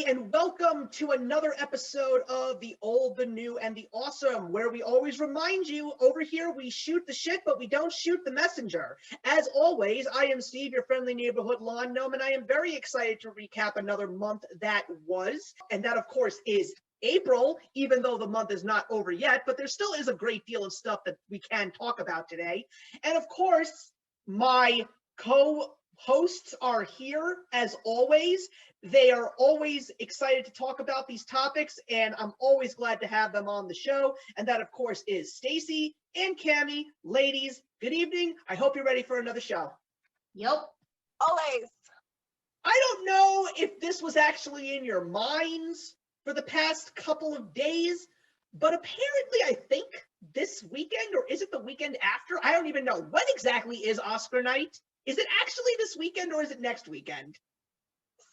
and welcome to another episode of The Old, the New, and the Awesome, where we always remind you, over here we shoot the shit, but we don't shoot the messenger. As always, I am Steve, your friendly neighborhood lawn gnome, and I am very excited to recap another month that was, and that of course is April, even though the month is not over yet, but there still is a great deal of stuff that we can talk about today. And of course, my co-hosts are here as always. They are always excited to talk about these topics, and I'm always glad to have them on the show. And that, of course, is Stacy and Kami. Ladies, good evening. I hope you're ready for another show. Yep. Always. I don't know if this was actually in your minds for the past couple of days, but apparently I think this weekend, or is it the weekend after? I don't even know. When exactly is Oscar night? Is it actually this weekend or is it next weekend?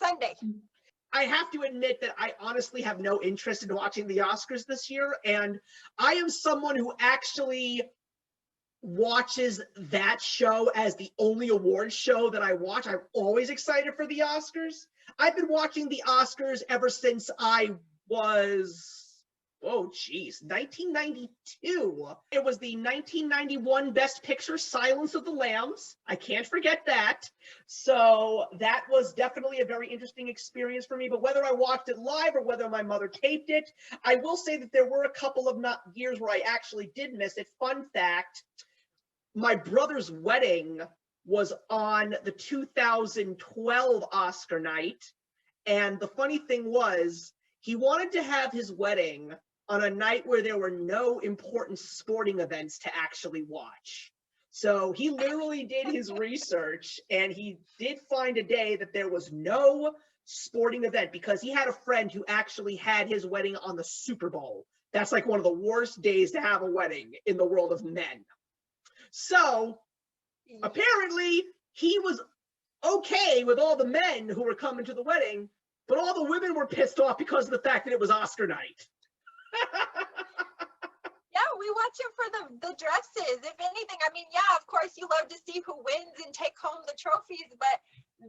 Sunday. I have to admit that I honestly have no interest in watching the Oscars this year, and I am someone who actually watches that show as the only awards show that I watch. I'm always excited for the Oscars. I've been watching the Oscars ever since I was, 1992. It was the 1991 Best Picture, Silence of the Lambs. I can't forget that. So that was definitely a very interesting experience for me. But whether I watched it live or whether my mother taped it, I will say that there were a couple of years where I actually did miss it. Fun fact, my brother's wedding was on the 2012 Oscar night. And the funny thing was, he wanted to have his wedding on a night where there were no important sporting events to actually watch. So he literally did his research, and he did find a day that there was no sporting event because he had a friend who actually had his wedding on the Super Bowl. That's like one of the worst days to have a wedding in the world of men. So apparently he was okay with all the men who were coming to the wedding, but all the women were pissed off because of the fact that it was Oscar night. Yeah, we watch it for the dresses. If anything, I mean, yeah, of course you love to see who wins and take home the trophies, but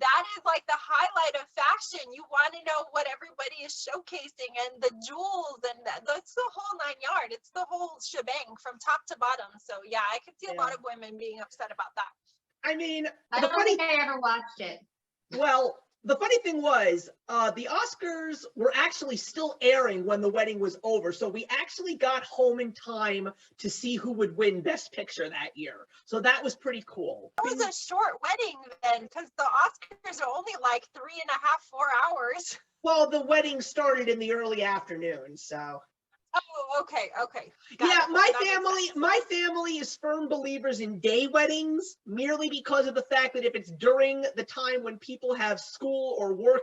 that is like the highlight of fashion. You want to know what everybody is showcasing and the jewels, and that's the whole 9 yards. It's the whole shebang from top to bottom. So yeah, I could see a lot of women being upset about that. I mean, I don't think I ever watched it. Well, the funny thing was, the Oscars were actually still airing when the wedding was over, so we actually got home in time to see who would win Best Picture that year. So that was pretty cool. It was a short wedding then, because the Oscars are only like 3.5, 4 hours. Well, the wedding started in the early afternoon, so. Oh, okay. Yeah, my family is firm believers in day weddings, merely because of the fact that if it's during the time when people have school or work,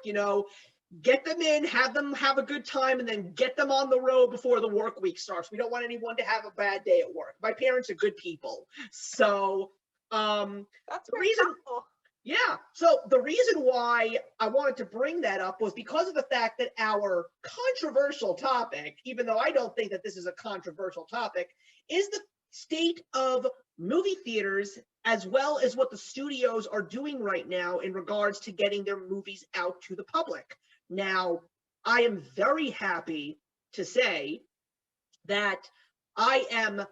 get them in, have them have a good time, and then get them on the road before the work week starts. We don't want anyone to have a bad day at work. My parents are good people. So, that's the reason. Helpful. Yeah, so the reason why I wanted to bring that up was because of the fact that our controversial topic, even though I don't think that this is a controversial topic, is the state of movie theaters as well as what the studios are doing right now in regards to getting their movies out to the public. Now, I am very happy to say that I am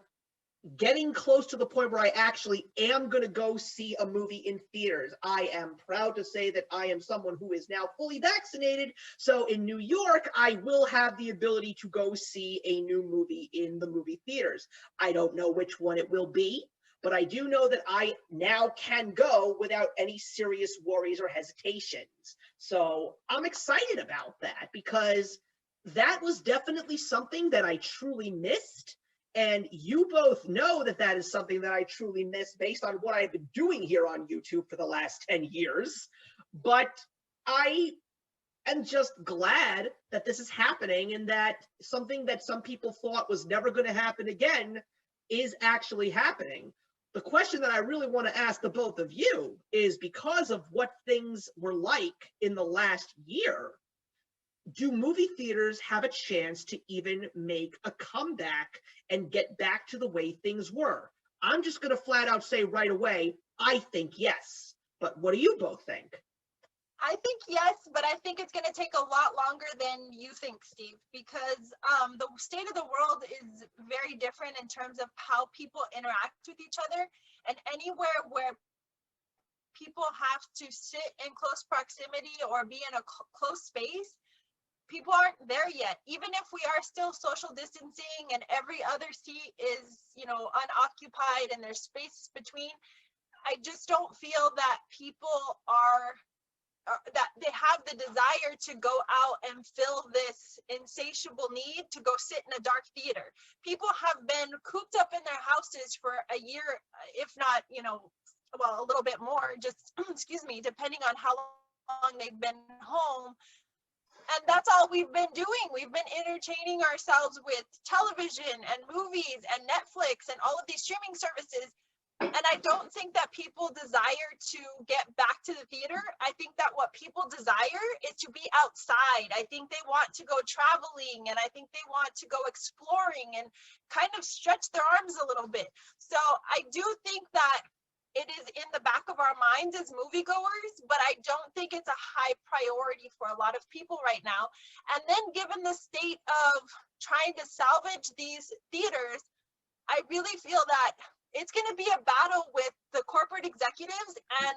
getting close to the point where I actually am going to go see a movie in theaters. I am proud to say that I am someone who is now fully vaccinated. So in New York, I will have the ability to go see a new movie in the movie theaters. I don't know which one it will be, but I do know that I now can go without any serious worries or hesitations. So I'm excited about that because that was definitely something that I truly missed. And you both know that that is something that I truly miss based on what I've been doing here on YouTube for the last 10 years. But I am just glad that this is happening and that something that some people thought was never going to happen again is actually happening. The question that I really want to ask the both of you is, because of what things were like in the last year, do movie theaters have a chance to even make a comeback and get back to the way things were? I'm just going to flat out say right away, I think yes. But what do you both think? I think yes, but I think it's going to take a lot longer than you think, Steve, because the state of the world is very different in terms of how people interact with each other, and anywhere where people have to sit in close proximity or be in a close space, people aren't there yet. Even if we are still social distancing and every other seat is, unoccupied and there's space between, I just don't feel that people are that they have the desire to go out and fill this insatiable need to go sit in a dark theater. People have been cooped up in their houses for a year, if not, a little bit more, just, excuse me, depending on how long they've been home. And that's all we've been doing. We've been entertaining ourselves with television and movies and Netflix and all of these streaming services. And I don't think that people desire to get back to the theater. I think that what people desire is to be outside. I think they want to go traveling, and I think they want to go exploring and kind of stretch their arms a little bit. So I do think that it is in the back of our minds as moviegoers, but I don't think it's a high priority for a lot of people right now. And then given the state of trying to salvage these theaters, I really feel that it's going to be a battle with the corporate executives and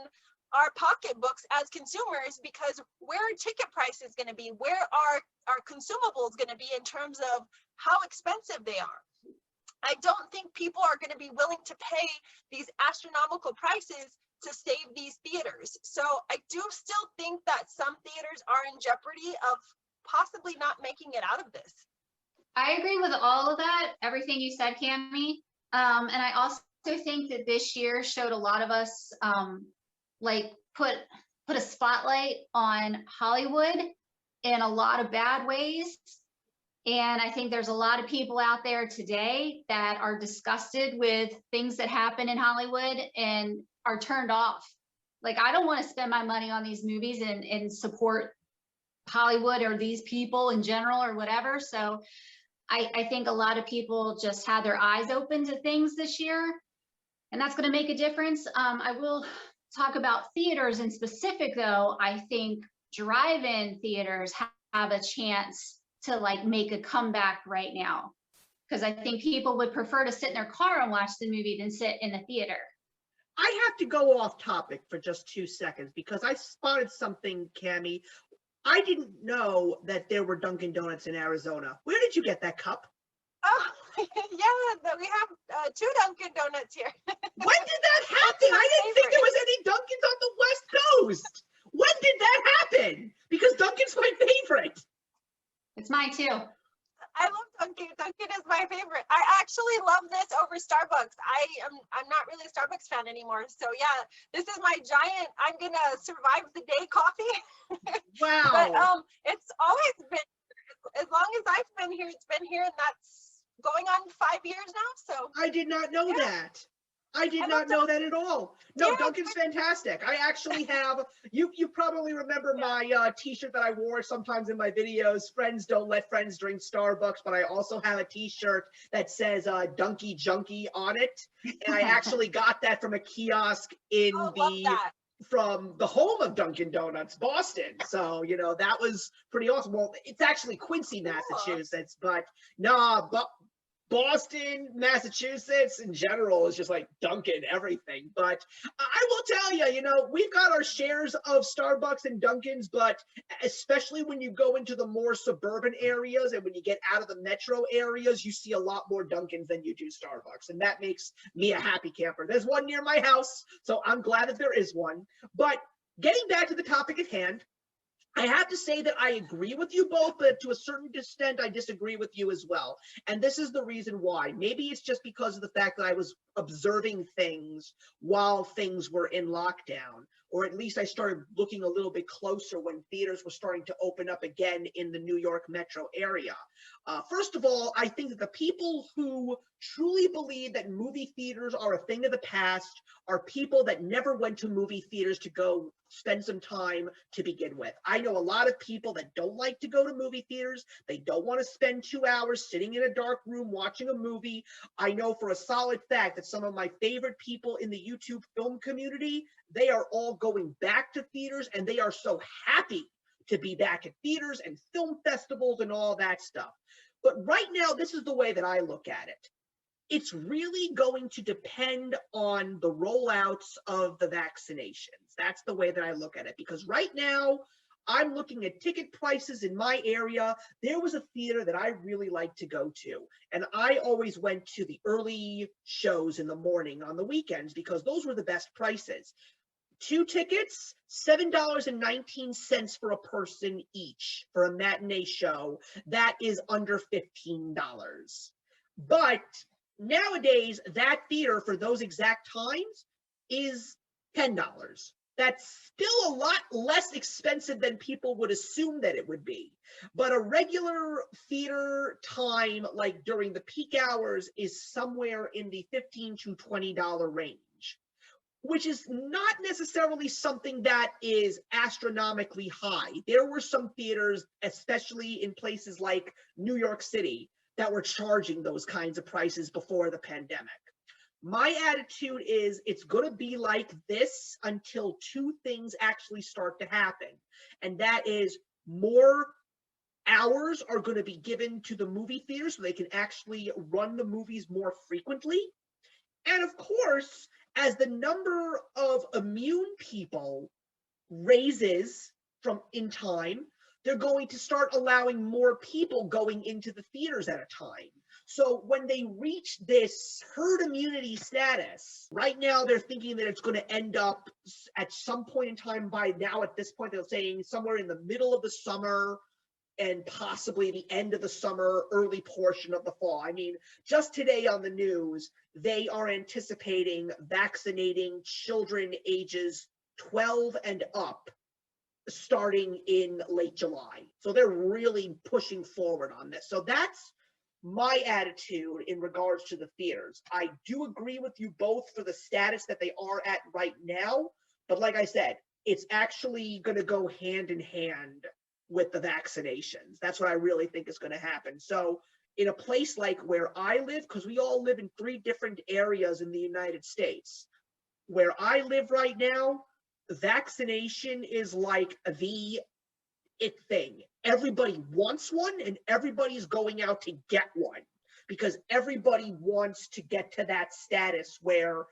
our pocketbooks as consumers, because where are ticket prices going to be? Where are our consumables going to be in terms of how expensive they are? I don't think people are going to be willing to pay these astronomical prices to save these theaters. So I do still think that some theaters are in jeopardy of possibly not making it out of this. I agree with all of that, everything you said, Kami. And I also think that this year showed a lot of us put a spotlight on Hollywood in a lot of bad ways. And I think there's a lot of people out there today that are disgusted with things that happen in Hollywood and are turned off. Like, I don't want to spend my money on these movies and support Hollywood or these people in general or whatever. So I think a lot of people just had their eyes open to things this year, and that's going to make a difference. I will talk about theaters in specific, though. I think drive-in theaters have a chance to make a comeback right now, because I think people would prefer to sit in their car and watch the movie than sit in the theater. I have to go off topic for just 2 seconds because I spotted something, Kami. I didn't know that there were Dunkin Donuts in Arizona. Where did you get that cup? Oh, yeah, we have 2 Dunkin Donuts here. When did that happen? I didn't think there was any Dunkins on the West Coast. When did that happen? Because Dunkin's my favorite. It's mine too. I love Dunkin. Dunkin is my favorite. I actually love this over Starbucks. I'm not really a Starbucks fan anymore. So yeah, this is my giant I'm gonna survive the day coffee. Wow. But it's always been, as long as I've been here, it's been here, and that's going on 5 years now. So I did not know that. I did not know that at all. No, Yeah. Dunkin's fantastic. I actually have, you probably remember my t-shirt that I wore sometimes in my videos, friends don't let friends drink Starbucks, but I also have a t-shirt that says Dunky Junkie on it. And I actually got that from a kiosk in from the home of Dunkin Donuts, Boston. So, that was pretty awesome. Well, it's actually Quincy, Massachusetts, but nah, but Boston, Massachusetts in general is just like Dunkin' everything. But I will tell you, we've got our shares of Starbucks and Dunkins, but especially when you go into the more suburban areas and when you get out of the metro areas, you see a lot more Dunkins than you do Starbucks. And that makes me a happy camper. There's one near my house, so I'm glad that there is one. But getting back to the topic at hand, I have to say that I agree with you both, but to a certain extent, I disagree with you as well. And this is the reason why. Maybe it's just because of the fact that I was observing things while things were in lockdown, or at least I started looking a little bit closer when theaters were starting to open up again in the New York metro area. First of all, I think that the people who truly believe that movie theaters are a thing of the past, are people that never went to movie theaters to go spend some time to begin with. I know a lot of people that don't like to go to movie theaters. They don't want to spend 2 hours sitting in a dark room watching a movie. I know for a solid fact that some of my favorite people in the YouTube film community, they are all going back to theaters, and they are so happy to be back at theaters and film festivals and all that stuff. But right now, this is the way that I look at it. It's really going to depend on the rollouts of the vaccinations. That's the way that I look at it, because right now I'm looking at ticket prices in my area. There was a theater that I really like to go to, and I always went to the early shows in the morning on the weekends because those were the best prices. 2 tickets, $7.19 for a person each for a matinee show. That is under $15. But nowadays, that theater for those exact times is $10. That's still a lot less expensive than people would assume that it would be. But a regular theater time, like during the peak hours, is somewhere in the $15 to $20 range, which is not necessarily something that is astronomically high. There were some theaters, especially in places like New York City, that were charging those kinds of prices before the pandemic. My attitude is it's going to be like this until 2 things actually start to happen. And that is, more hours are going to be given to the movie theaters so they can actually run the movies more frequently. And of course, as the number of immune people raises from in time, they're going to start allowing more people going into the theaters at a time. So when they reach this herd immunity status, right now they're thinking that it's going to end up at some point in time. By now, at this point, they're saying somewhere in the middle of the summer and possibly the end of the summer, early portion of the fall. I mean, just today on the news, they are anticipating vaccinating children ages 12 and up starting in late July. So they're really pushing forward on this. So that's my attitude in regards to the theaters. I do agree with you both for the status that they are at right now. But like I said, it's actually going to go hand in hand with the vaccinations. That's what I really think is going to happen. So in a place like where I live, because we all live in 3 different areas in the United States, where I live right now, vaccination is like the it thing. Everybody wants one, and everybody's going out to get one because everybody wants to get to that status where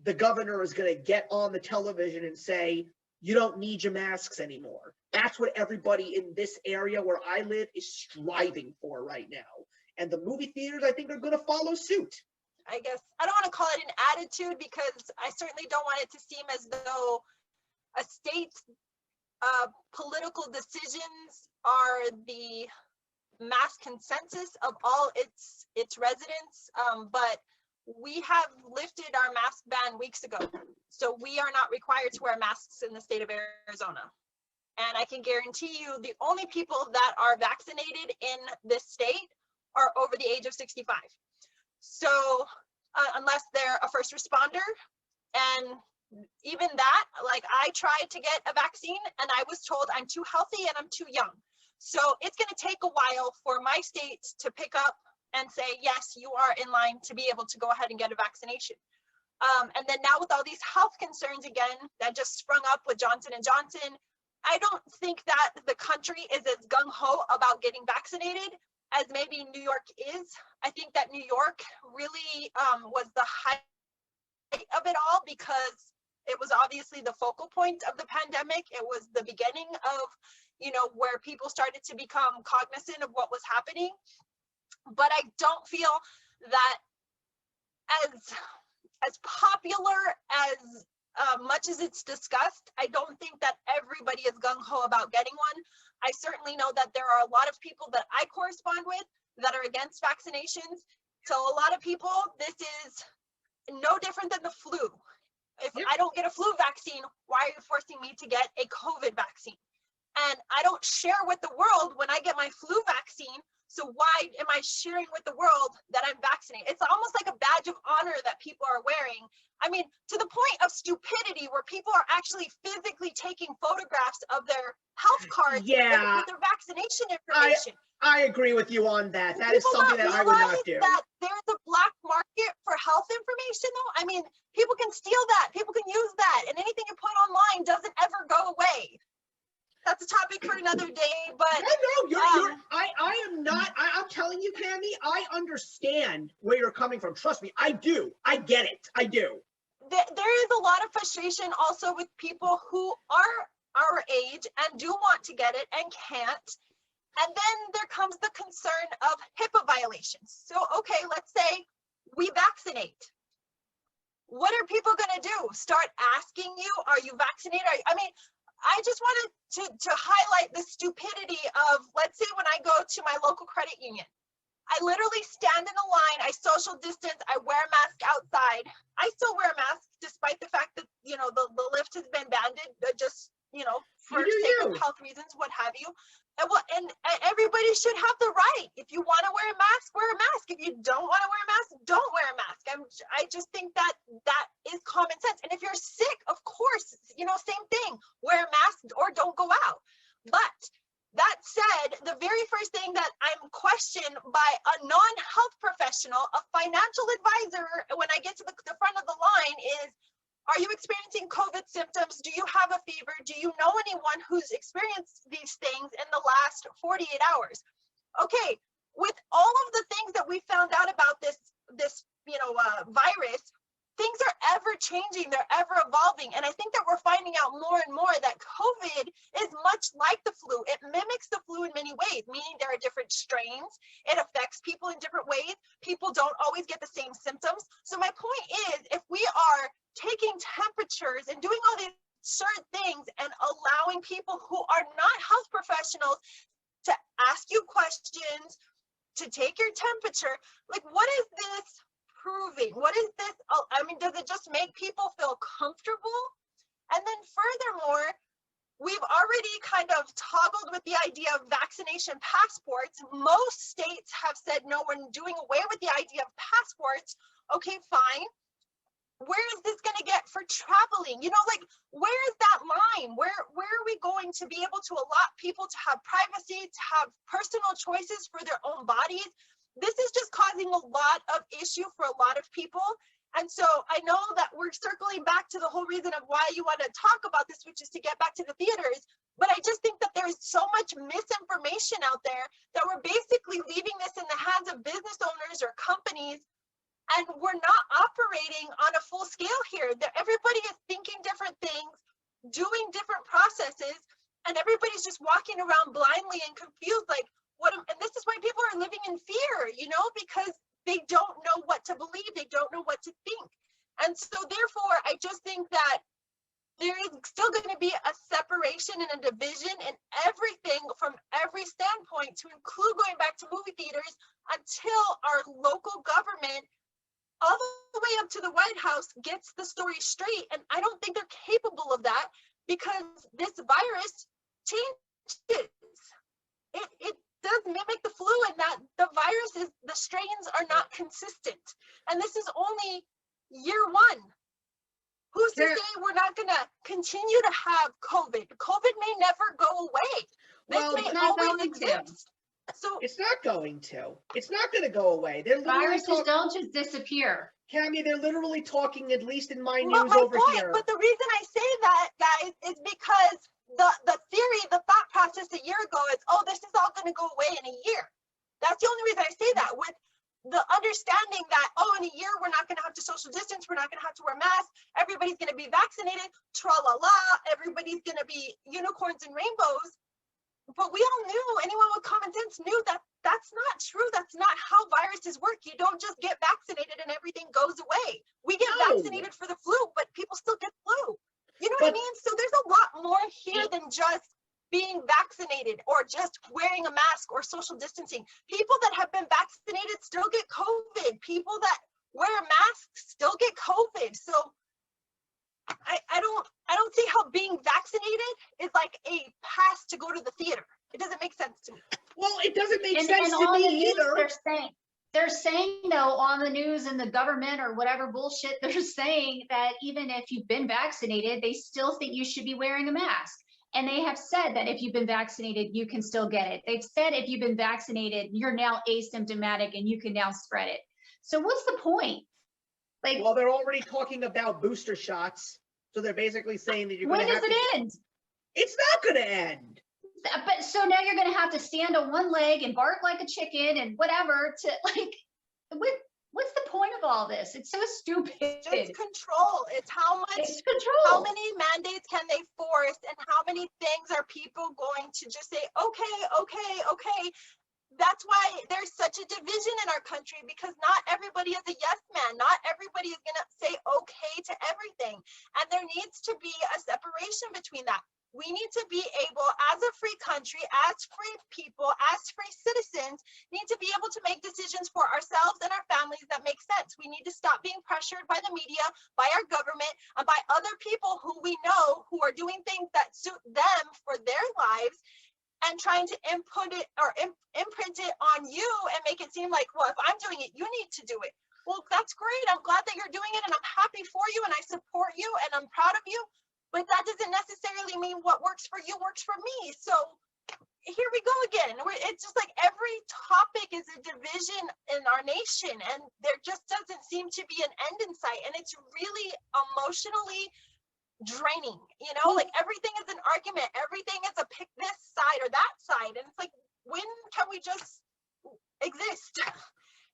the governor is going to get on the television and say, you don't need your masks anymore. That's what everybody in this area where I live is striving for right now. And the movie theaters, I think, are going to follow suit. I guess I don't want to call it an attitude, because I certainly don't want it to seem as though a state's political decisions are the mass consensus of all its residents. But we have lifted our mask ban weeks ago, so we are not required to wear masks in the state of Arizona. And I can guarantee you the only people that are vaccinated in this state are over the age of 65. So unless they're a first responder, and even that, like, I tried to get a vaccine and I was told I'm too healthy and I'm too young. So it's going to take a while for my state to pick up and say, yes, you are in line to be able to go ahead and get a vaccination. And then now with all these health concerns again that just sprung up with Johnson & Johnson, I don't think that the country is as gung-ho about getting vaccinated as maybe New York is. I think that New York really was the height of it all, because it was obviously the focal point of the pandemic. It was the beginning of, where people started to become cognizant of what was happening. But I don't feel that as popular as much as it's discussed, I don't think that everybody is gung-ho about getting one. I certainly know that there are a lot of people that I correspond with that are against vaccinations. So a lot of people, this is no different than the flu. If I don't get a flu vaccine, why are you forcing me to get a COVID vaccine? And I don't share with the world when I get my flu vaccine. So why am I sharing with the world that I'm vaccinated? It's almost like a badge of honor that people are wearing. I mean, to the point of stupidity where people are actually physically taking photographs of their health cards with their vaccination information. I agree with you on that. That is something that I would not do. That there's a black market for health information though. I mean, people can steal that, people can use that, and anything you put online doesn't ever go away. That's a topic for another day, but I am not, I'm telling you, Kami, I understand where you're coming from. Trust me, I do. I get it. I do. There is a lot of frustration also with people who are our age and do want to get it and can't. And then there comes the concern of HIPAA violations. So, okay, let's say we vaccinate. What are people going to do? Start asking you, are you vaccinated? I mean, I just wanted to highlight the stupidity of, let's say when I go to my local credit union, I literally stand in a line, I social distance, I wear a mask outside. I still wear a mask despite the fact that, you know, the lift has been banned, just, you know, for sake of health reasons, what have you. And everybody should have the right. If you want to wear a mask, wear a mask. If you don't want to wear a mask, don't wear a mask. I just think that is common sense. And if you're sick, of course, you know, same thing. Wear a mask or don't go out. But that said, the very first thing that I'm questioned by a non-health professional, a financial advisor, when I get to the front of the line is, are you experiencing COVID symptoms? Do you have a fever? Do you know anyone who's experienced these things in the last 48 hours? Okay, with all of the things that we found out about this virus, things are ever changing, they're ever evolving. And I think that we're finding out more and more that COVID is much like the flu. It mimics the flu in many ways, meaning there are different strains. It affects people in different ways. People don't always get the same symptoms. So my point is, if we are taking temperatures and doing all these certain things and allowing people who are not health professionals to ask you questions, to take your temperature, like what is this proving? What is this? I mean, does it just make people feel comfortable? And then furthermore, we've already kind of toggled with the idea of vaccination passports. Most states have said, no, we're doing away with the idea of passports. Okay, fine. Where is this going to get for traveling? You know, like, where is that line? Where are we going to be able to allot people to have privacy, to have personal choices for their own bodies? This is just causing a lot of issue for a lot of people. And so I know that we're circling back to the whole reason of why you want to talk about this, which is to get back to the theaters. But I just think that there's so much misinformation out there that we're basically leaving this in the hands of business owners or companies. And we're not operating on a full scale here. Everybody is thinking different things, doing different processes, and everybody's just walking around blindly and confused. Like, and this is why people are living in fear, you know, because they don't know what to believe. They don't know what to think. And so therefore, I just think that there is still going to be a separation and a division in everything from every standpoint, to include going back to movie theaters, until our local government all the way up to the White House gets the story straight. And I don't think they're capable of that, because this virus changes. It does mimic the flu, and that the strains are not consistent. And this is only year one. Who's to say we're not going to continue to have COVID? COVID may never go away. This may always exist. So it's not going to. It's not going to go away. Viruses don't just disappear. Kami, they're literally talking, at least in my news over here. But the reason I say that, guys, is because the theory, the thought process a year ago is, oh, this is all going to go away in a year. That's the only reason I say that, with the understanding that, oh, in a year, we're not going to have to social distance. We're not going to have to wear masks. Everybody's going to be vaccinated. Tra-la-la. Everybody's going to be unicorns and rainbows. But we all knew, anyone with common sense knew that that's not true. That's not how viruses work. You don't just get vaccinated and everything goes away. We get vaccinated for the flu, but people still get flu. You know what I mean? So there's a lot more here than just being vaccinated or just wearing a mask or social distancing. People that have been vaccinated still get COVID. People that wear a mask still get COVID. So I don't see how being vaccinated is like a pass to go to the theater. It doesn't make sense to me. Well, it doesn't make and sense to on me the news, either. they're saying though on the news and the government or whatever bullshit, they're saying that even if you've been vaccinated, they still think you should be wearing a mask. And they have said that if you've been vaccinated, you can still get it. They've said if you've been vaccinated, you're now asymptomatic and you can now spread it. So what's the point? Like, Well, they're already talking about booster shots. So they're basically saying that you're when going to does have it end? It's not going to end. But so now you're going to have to stand on one leg and bark like a chicken and whatever to like, what's the point of all this? It's so stupid. Just control. It's how much, It's control. how many mandates can they force, and how many things are people going to just say, okay, okay, okay. That's why there's such a division in our country, because not everybody is a yes man. Not everybody is going to say okay to everything. And there needs to be a separation between that. We need to be able, as a free country, as free people, as free citizens, need to be able to make decisions for ourselves and our families that make sense. We need to stop being pressured by the media, by our government, and by other people who we know who are doing things that suit them for their lives, and trying to imprint it on you and make it seem like, well, if I'm doing it, you need to do it. Well, that's great. I'm glad that you're doing it, and I'm happy for you, and I support you, and I'm proud of you. But that doesn't necessarily mean what works for you works for me. So here we go again. It's just like every topic is a division in our nation, and there just doesn't seem to be an end in sight. And it's really emotionally draining, you know, like everything is an argument. Everything is a pick this side or that side. And it's like, when can we just exist?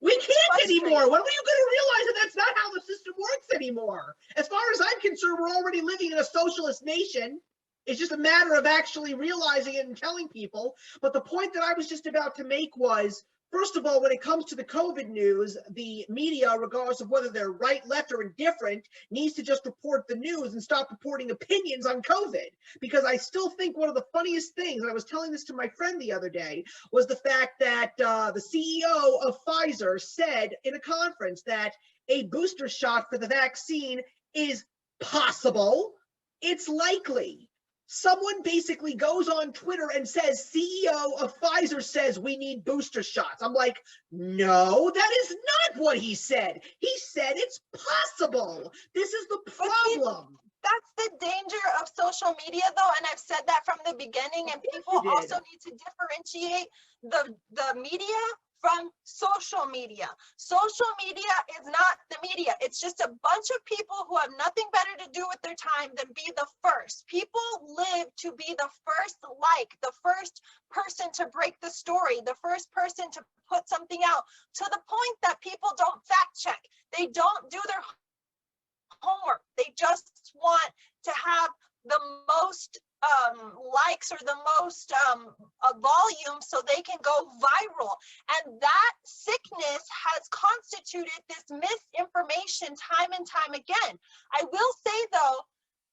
We can't anymore. When are you going to realize that that's not how the system works anymore? As far as I'm concerned, we're already living in a socialist nation. It's just a matter of actually realizing it and telling people. But the point that I was just about to make was, first of all, when it comes to the COVID news, the media, regardless of whether they're right, left, or indifferent, needs to just report the news and stop reporting opinions on COVID. Because I still think one of the funniest things, and I was telling this to my friend the other day, was the fact that the CEO of Pfizer said in a conference that a booster shot for the vaccine is possible. It's likely. Someone basically goes on Twitter and says, CEO of Pfizer says we need booster shots. I'm like, no, that is not what he said. He said it's possible. This is the problem. That's the danger of social media, though, and I've said that from the beginning, and people also need to differentiate the media from social media. Social media is not the media. It's just a bunch of people who have nothing better to do with their time than be the first. People live to be the first like, the first person to break the story, the first person to put something out, to the point that people don't fact check. They don't do their homework. They just want to have the most likes or the most volume so they can go viral. And that sickness has constituted this misinformation time and time again. I will say though,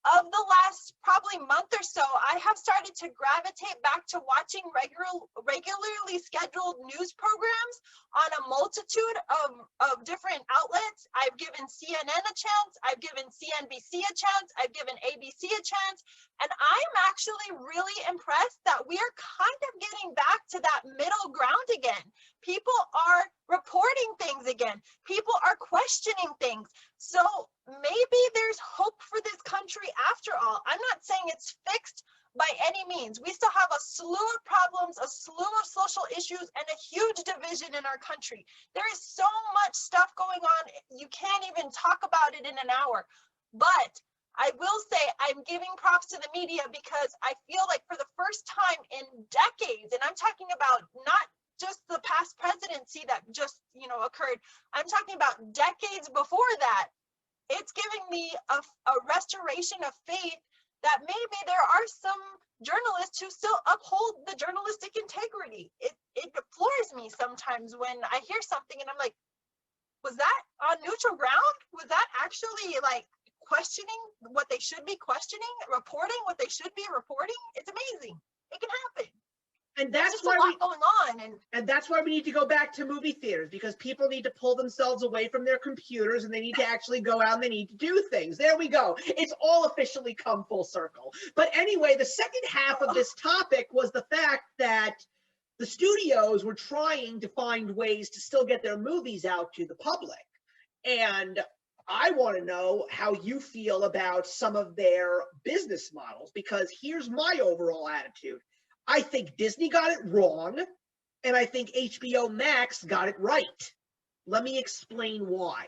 of the last probably month or so, I have started to gravitate back to watching regularly scheduled news programs on a multitude of different outlets. I've given CNN a chance, I've given CNBC a chance, I've given ABC a chance, and I'm actually really impressed that we are kind of getting back to that middle ground again. People are reporting things again. People are questioning things. So maybe there's hope for this country after all. I'm not saying it's fixed by any means. We still have a slew of problems, a slew of social issues, and a huge division in our country. There is so much stuff going on, you can't even talk about it in an hour. But I will say I'm giving props to the media, because I feel like for the first time in decades, and I'm talking about not just the past presidency that just, you know, occurred, I'm talking about decades before that, it's giving me a restoration of faith that maybe there are some journalists who still uphold the journalistic integrity. It floors me sometimes when I hear something and I'm like, was that on neutral ground? Was that actually like questioning what they should be questioning, reporting what they should be reporting? It's amazing. It can happen. And that's why going on, and that's why we need to go back to movie theaters, because people need to pull themselves away from their computers and they need to actually go out and they need to do things. There we go. It's all officially come full circle. But anyway, the second half of this topic was the fact that the studios were trying to find ways to still get their movies out to the public. And I want to know how you feel about some of their business models, because here's my overall attitude. I think Disney got it wrong, and I think HBO Max got it right. Let me explain why.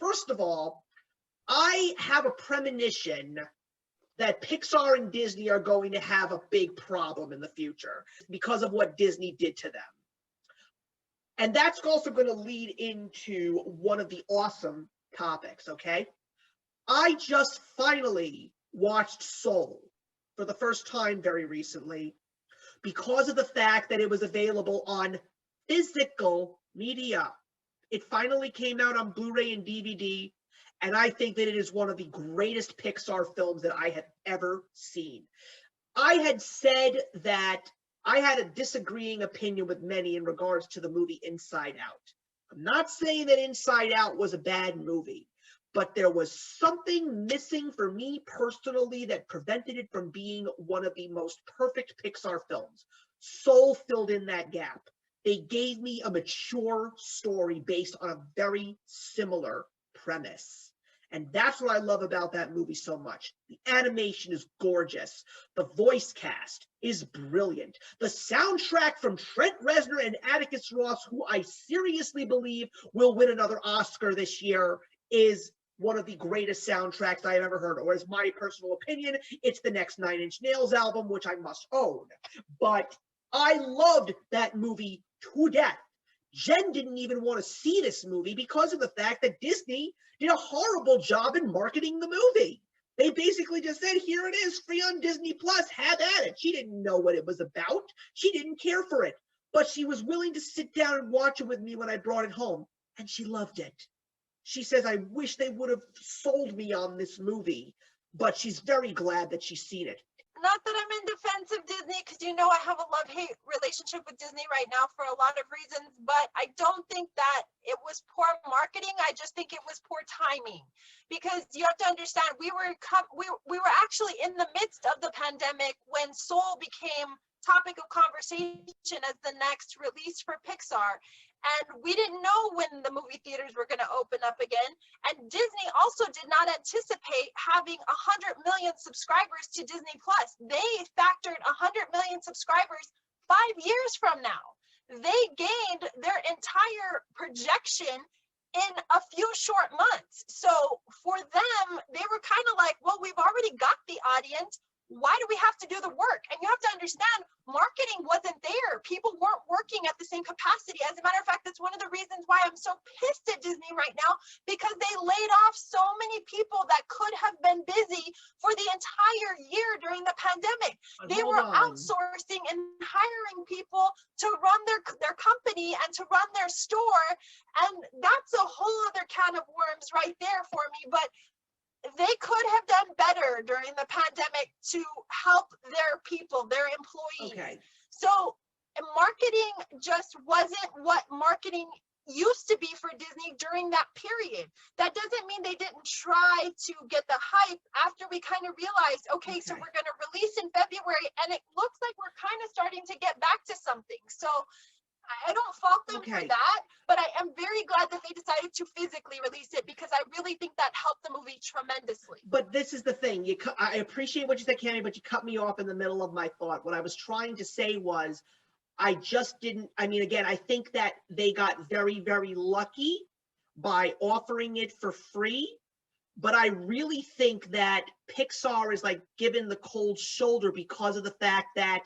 First of all, I have a premonition that Pixar and Disney are going to have a big problem in the future because of what Disney did to them. And that's also going to lead into one of the awesome topics, okay? I just finally watched Soul for the first time very recently because of the fact that it was available on physical media. It finally came out on Blu-ray and DVD, and I think that it is one of the greatest Pixar films that I have ever seen. I had said that I had a disagreeing opinion with many in regards to the movie Inside Out. I'm not saying that Inside Out was a bad movie, but there was something missing for me personally that prevented it from being one of the most perfect Pixar films. Soul filled in that gap. They gave me a mature story based on a very similar premise. And that's what I love about that movie so much. The animation is gorgeous. The voice cast is brilliant. The soundtrack from Trent Reznor and Atticus Ross, who I seriously believe will win another Oscar this year, is one of the greatest soundtracks I've ever heard. Or as my personal opinion, it's the next Nine Inch Nails album, which I must own. But I loved that movie to death. Jen didn't even want to see this movie because of the fact that Disney did a horrible job in marketing the movie. They basically just said, here it is, free on Disney Plus, have at it. She didn't know what it was about. She didn't care for it, but she was willing to sit down and watch it with me when I brought it home, and she loved it. She says, I wish they would have sold me on this movie, but she's very glad that she's seen it. Not that I'm in defense of Disney, because you know I have a love-hate relationship with Disney right now for a lot of reasons, but I don't think that it was poor marketing. I just think it was poor timing, because you have to understand we were actually in the midst of the pandemic when Soul became topic of conversation as the next release for Pixar. And we didn't know when the movie theaters were going to open up again. And Disney also did not anticipate having 100 million subscribers to Disney Plus. They factored 100 million subscribers 5 years from now. They gained their entire projection in a few short months. So for them, they were kind of like, well, we've already got the audience. Why do we have to do the work? And you have to understand, marketing wasn't there. People weren't working at the same capacity. As a matter of fact, that's one of the reasons why I'm so pissed at Disney right now, because they laid off so many people that could have been busy for the entire year during the pandemic. They were outsourcing and hiring people to run their company and to run their store. And that's a whole other can of worms right there for me. But they could have done better during the pandemic to help their people, their employees. Okay. So marketing just wasn't what marketing used to be for Disney during that period. That doesn't mean they didn't try to get the hype after we kind of realized, okay, so we're going to release in February, and it looks like we're kind of starting to get back to something. So I don't fault them for that, but I am very glad that they decided to physically release it, because I really think that helped the movie tremendously. But this is the thing. I appreciate what you said, Kami, but you cut me off in the middle of my thought. What I was trying to say was, I just didn't, I mean, again, I think that they got very, very lucky by offering it for free, but I really think that Pixar is like given the cold shoulder because of the fact that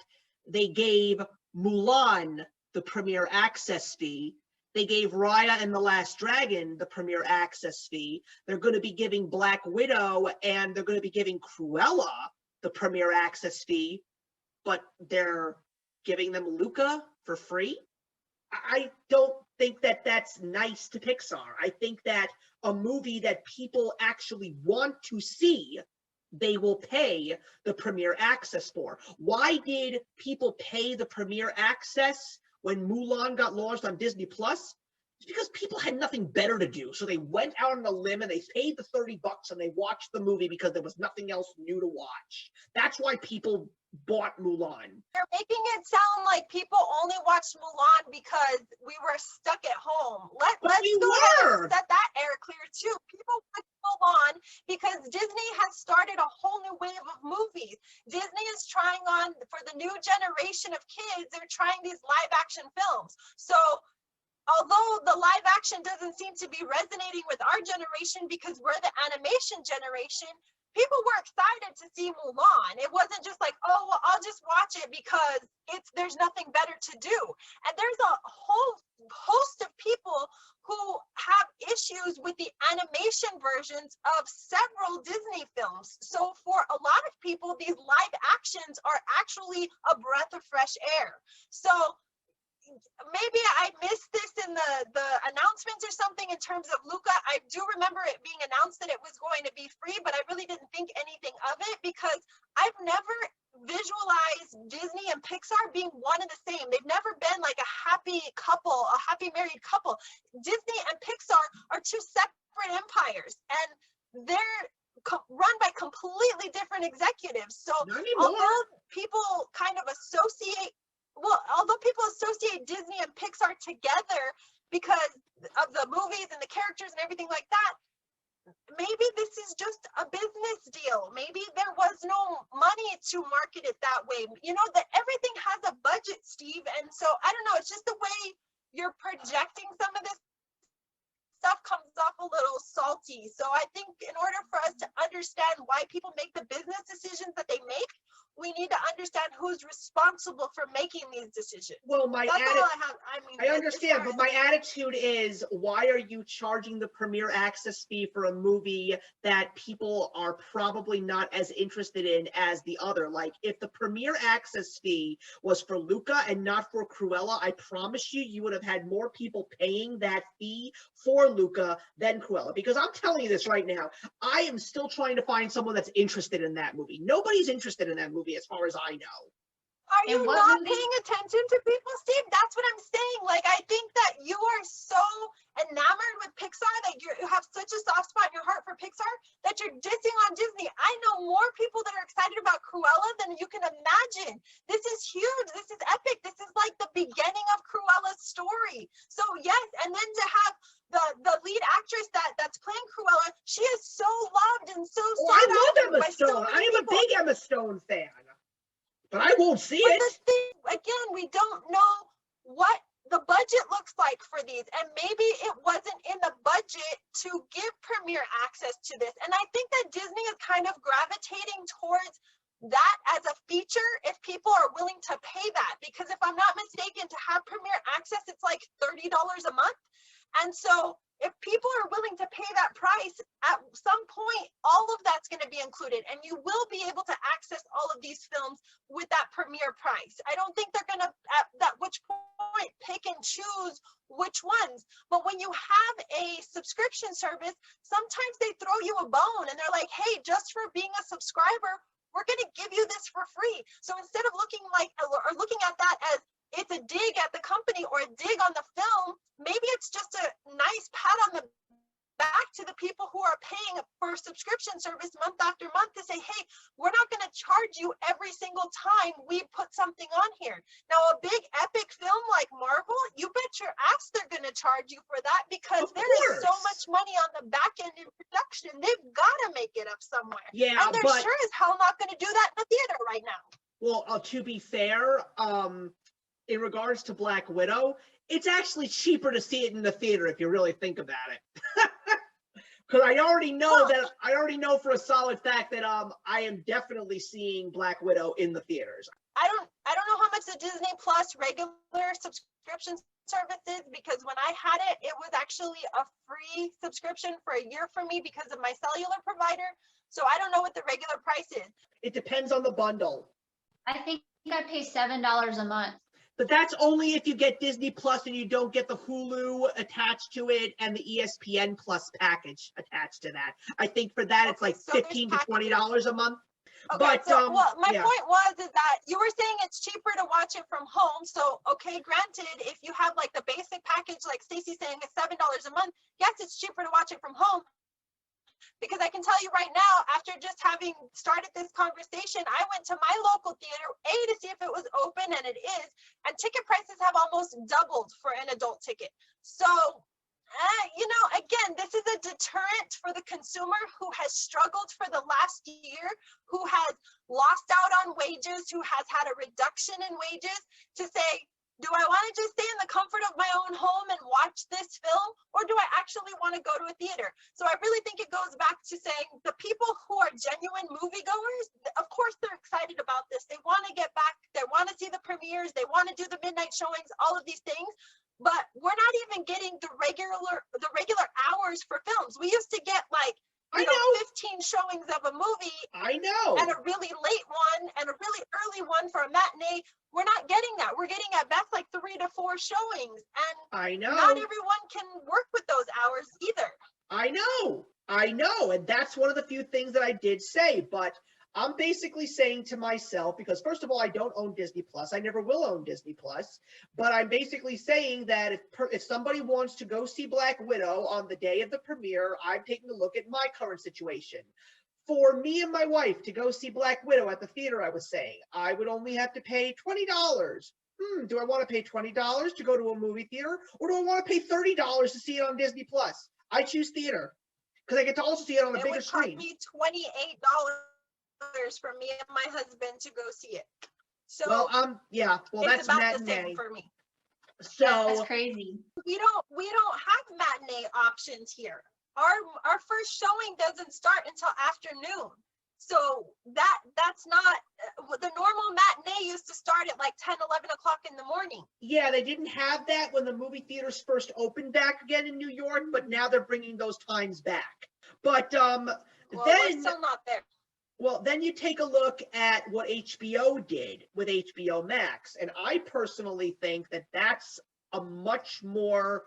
they gave Mulan the premier access fee. They gave Raya and the Last Dragon the premier access fee. They're going to be giving Black Widow and they're going to be giving Cruella the premier access fee, but they're giving them Luca for free. I don't think that that's nice to Pixar. I think that a movie that people actually want to see, they will pay the premier access for. Why did people pay the premier access when Mulan got launched on Disney Plus? It's because people had nothing better to do. So they went out on a limb and they paid the $30 and they watched the movie because there was nothing else new to watch. That's why people bought Mulan. You're making it sound like people only watched Mulan because we were stuck at home. Let's go ahead and set that air clear too. People watched Mulan because Disney has started a whole new wave of movies. Disney is trying on, for the new generation of kids, they're trying these live action films. So although the live action doesn't seem to be resonating with our generation because we're the animation generation, people were excited to see Mulan. It wasn't just like, oh, well, I'll just watch it because there's nothing better to do. And there's a whole host of people who have issues with the animation versions of several Disney films. So for a lot of people, these live actions are actually a breath of fresh air. So maybe I missed this in the announcements or something in terms of Luca. I do remember it being announced that it was going to be free, but I really didn't think anything of it because I've never visualized Disney and Pixar being one and the same. They've never been like a happy couple, a happy married couple. Disney and Pixar are two separate empires, and they're run by completely different executives. So although people kind of associate Disney and Pixar together because of the movies and the characters and everything like that, maybe this is just a business deal. Maybe there was no money to market it that way. You know, that everything has a budget, Steve. And so I don't know, it's just the way you're projecting some of this stuff comes off a little salty. So I think in order for us to understand why people make the business decisions that they make, we need to understand who's responsible for making these decisions. Well, That's all I have. I understand, but my attitude is, why are you charging the premiere access fee for a movie that people are probably not as interested in as the other? Like, if the premiere access fee was for Luca and not for Cruella, I promise you would have had more people paying that fee for Luca than Cruella. Because I'm telling you this right now, I am still trying to find someone that's interested in that movie. Nobody's interested in that movie as far as I know. Are you not paying attention to people, Steve? That's what I'm saying. Like, I think that you are so enamored with Pixar that you have such a soft spot in your heart for Pixar that you're dissing on Disney. I know more people that are excited about Cruella than you can imagine. This is huge. This is epic. This is like the beginning of Cruella's story. So yes, and then to have the lead actress that's playing Cruella, she is so loved and so I love Emma so Stone. I am a big Emma Stone fan. But I won't see but it. The thing, again, we don't know what the budget looks like for these. And maybe it wasn't in the budget to give premiere access to this. And I think that Disney is kind of gravitating towards that as a feature if people are willing to pay that. Because if I'm not mistaken, to have premiere access, it's like $30 a month. And so if people are willing to pay that price, at some point, all of that's going to be included, and you will be able to access all of these films with that premiere price. I don't think they're going to, at that which point, pick and choose which ones. But when you have a subscription service, sometimes they throw you a bone, and they're like, hey, just for being a subscriber, we're going to give you this for free. So instead of looking at that as it's a dig at the company or a dig on the film, maybe it's just a nice pat on the back to the people who are paying for a subscription service month after month to say, hey, we're not going to charge you every single time we put something on here. Now, a big epic film like Marvel, you bet your ass they're going to charge you for that because there is so much money on the back end in production. They've got to make it up somewhere. Yeah, and they're sure as hell not going to do that in the theater right now. Well, to be fair, in regards to Black Widow, it's actually cheaper to see it in the theater if you really think about it. Because I already know for a solid fact that I am definitely seeing Black Widow in the theaters. I don't know how much the Disney Plus regular subscription service is, because when I had it, it was actually a free subscription for a year for me because of my cellular provider. So I don't know what the regular price is. It depends on the bundle. I think I pay $7 a month. But that's only if you get Disney Plus and you don't get the Hulu attached to it and the ESPN Plus package attached to that. I think for that, it's like $15 to $20 a month. Okay, but so my point was is that you were saying it's cheaper to watch it from home. So, okay, granted, if you have like the basic package, like Stacy's saying, it's $7 a month. Yes, it's cheaper to watch it from home Because I can tell you right now, after just having started this conversation, I went to my local theater, to see if it was open, and it is, and ticket prices have almost doubled for an adult ticket. So, you know, again, this is a deterrent for the consumer who has struggled for the last year, who has lost out on wages, who has had a reduction in wages, to say, do I want to just stay in the comfort of my own home and watch this film, or do I actually want to go to a theater? So I really think it goes back to saying the people who are genuine moviegoers, of course they're excited about this. They want to get back, they want to see the premieres, they want to do the midnight showings, all of these things. But we're not even getting the regular hours for films. We used to get like, you know, 15 showings of a movie. I know. And a really late one and a really early one for a matinee. We're not getting that. We're getting at best like 3 to 4 showings. And I know. not everyone can work with those hours either. I know. And that's one of the few things that I did say, but I'm basically saying to myself, because first of all, I don't own Disney Plus. I never will own Disney Plus, but I'm basically saying that if somebody wants to go see Black Widow on the day of the premiere, I'm taking a look at my current situation. For me and my wife to go see Black Widow at the theater, I was saying, I would only have to pay $20. Do I want to pay $20 to go to a movie theater, or do I want to pay $30 to see it on Disney Plus? I choose theater, because I get to also see it on a bigger screen. It would cost me $28 for me and my husband to go see it. So that's about matinee. The same for me. So that's crazy. We don't have matinee options here. Our first showing doesn't start until afternoon. So that's not the normal matinee used to start at like 10, 11 o'clock in the morning. Yeah, they didn't have that when the movie theaters first opened back again in New York, but now they're bringing those times back. But we're still not there. Well, then you take a look at what HBO did with HBO Max, and I personally think that that's a much more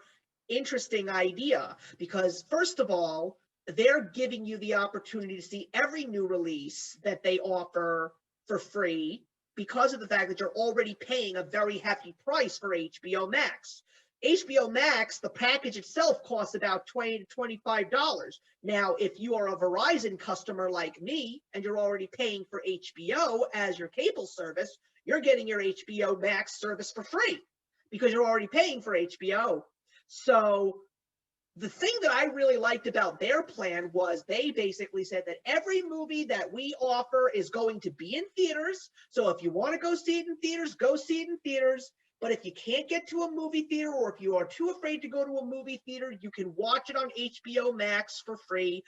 interesting idea, because first of all, they're giving you the opportunity to see every new release that they offer for free because of the fact that you're already paying a very hefty price for HBO Max. HBO Max, the package itself costs about $20 to $25. Now, if you are a Verizon customer like me and you're already paying for HBO as your cable service, you're getting your HBO Max service for free because you're already paying for HBO. So the thing that I really liked about their plan was they basically said that every movie that we offer is going to be in theaters. So if you want to go see it in theaters, go see it in theaters. But if you can't get to a movie theater, or if you are too afraid to go to a movie theater, you can watch it on HBO Max for free,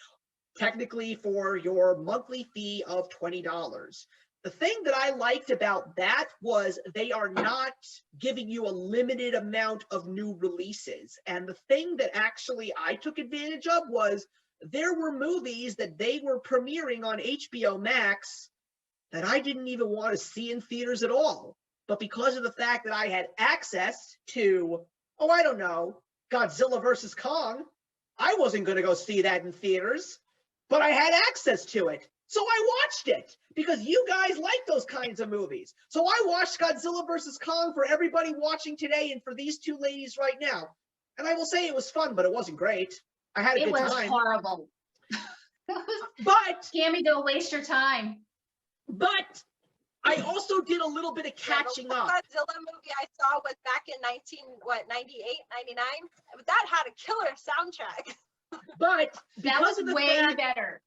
technically for your monthly fee of $20. The thing that I liked about that was they are not giving you a limited amount of new releases. And the thing that actually I took advantage of was there were movies that they were premiering on HBO Max that I didn't even want to see in theaters at all. But because of the fact that I had access to, Godzilla versus Kong, I wasn't going to go see that in theaters, but I had access to it. So I watched it because you guys like those kinds of movies. So I watched Godzilla versus Kong for everybody watching today and for these two ladies right now. And I will say it was fun, but it wasn't great. I had a good time. It was horrible. But Kami, don't waste your time. But I also did a little bit of catching up. The Godzilla movie I saw was back in 98, 99. That had a killer soundtrack. But that was way better.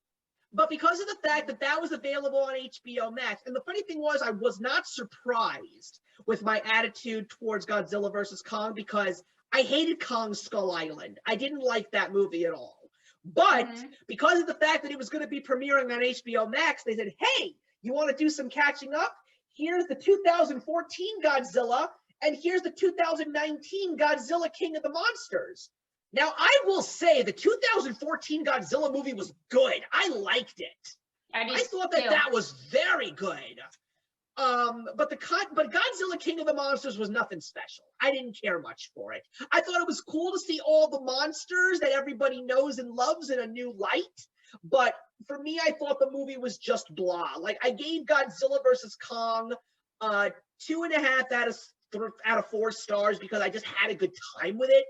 But because of the fact that that was available on HBO Max, and the funny thing was, I was not surprised with my attitude towards Godzilla versus Kong because I hated Kong Skull Island. I didn't like that movie at all. But because of the fact that it was going to be premiering on HBO Max, they said, hey, you want to do some catching up? Here's the 2014 Godzilla, and here's the 2019 Godzilla King of the Monsters. Now, I will say the 2014 Godzilla movie was good. I liked it. I thought that was very good. But Godzilla King of the Monsters was nothing special. I didn't care much for it. I thought it was cool to see all the monsters that everybody knows and loves in a new light. But for me, I thought the movie was just blah. Like, I gave Godzilla versus Kong 2.5 out of 4 stars because I just had a good time with it.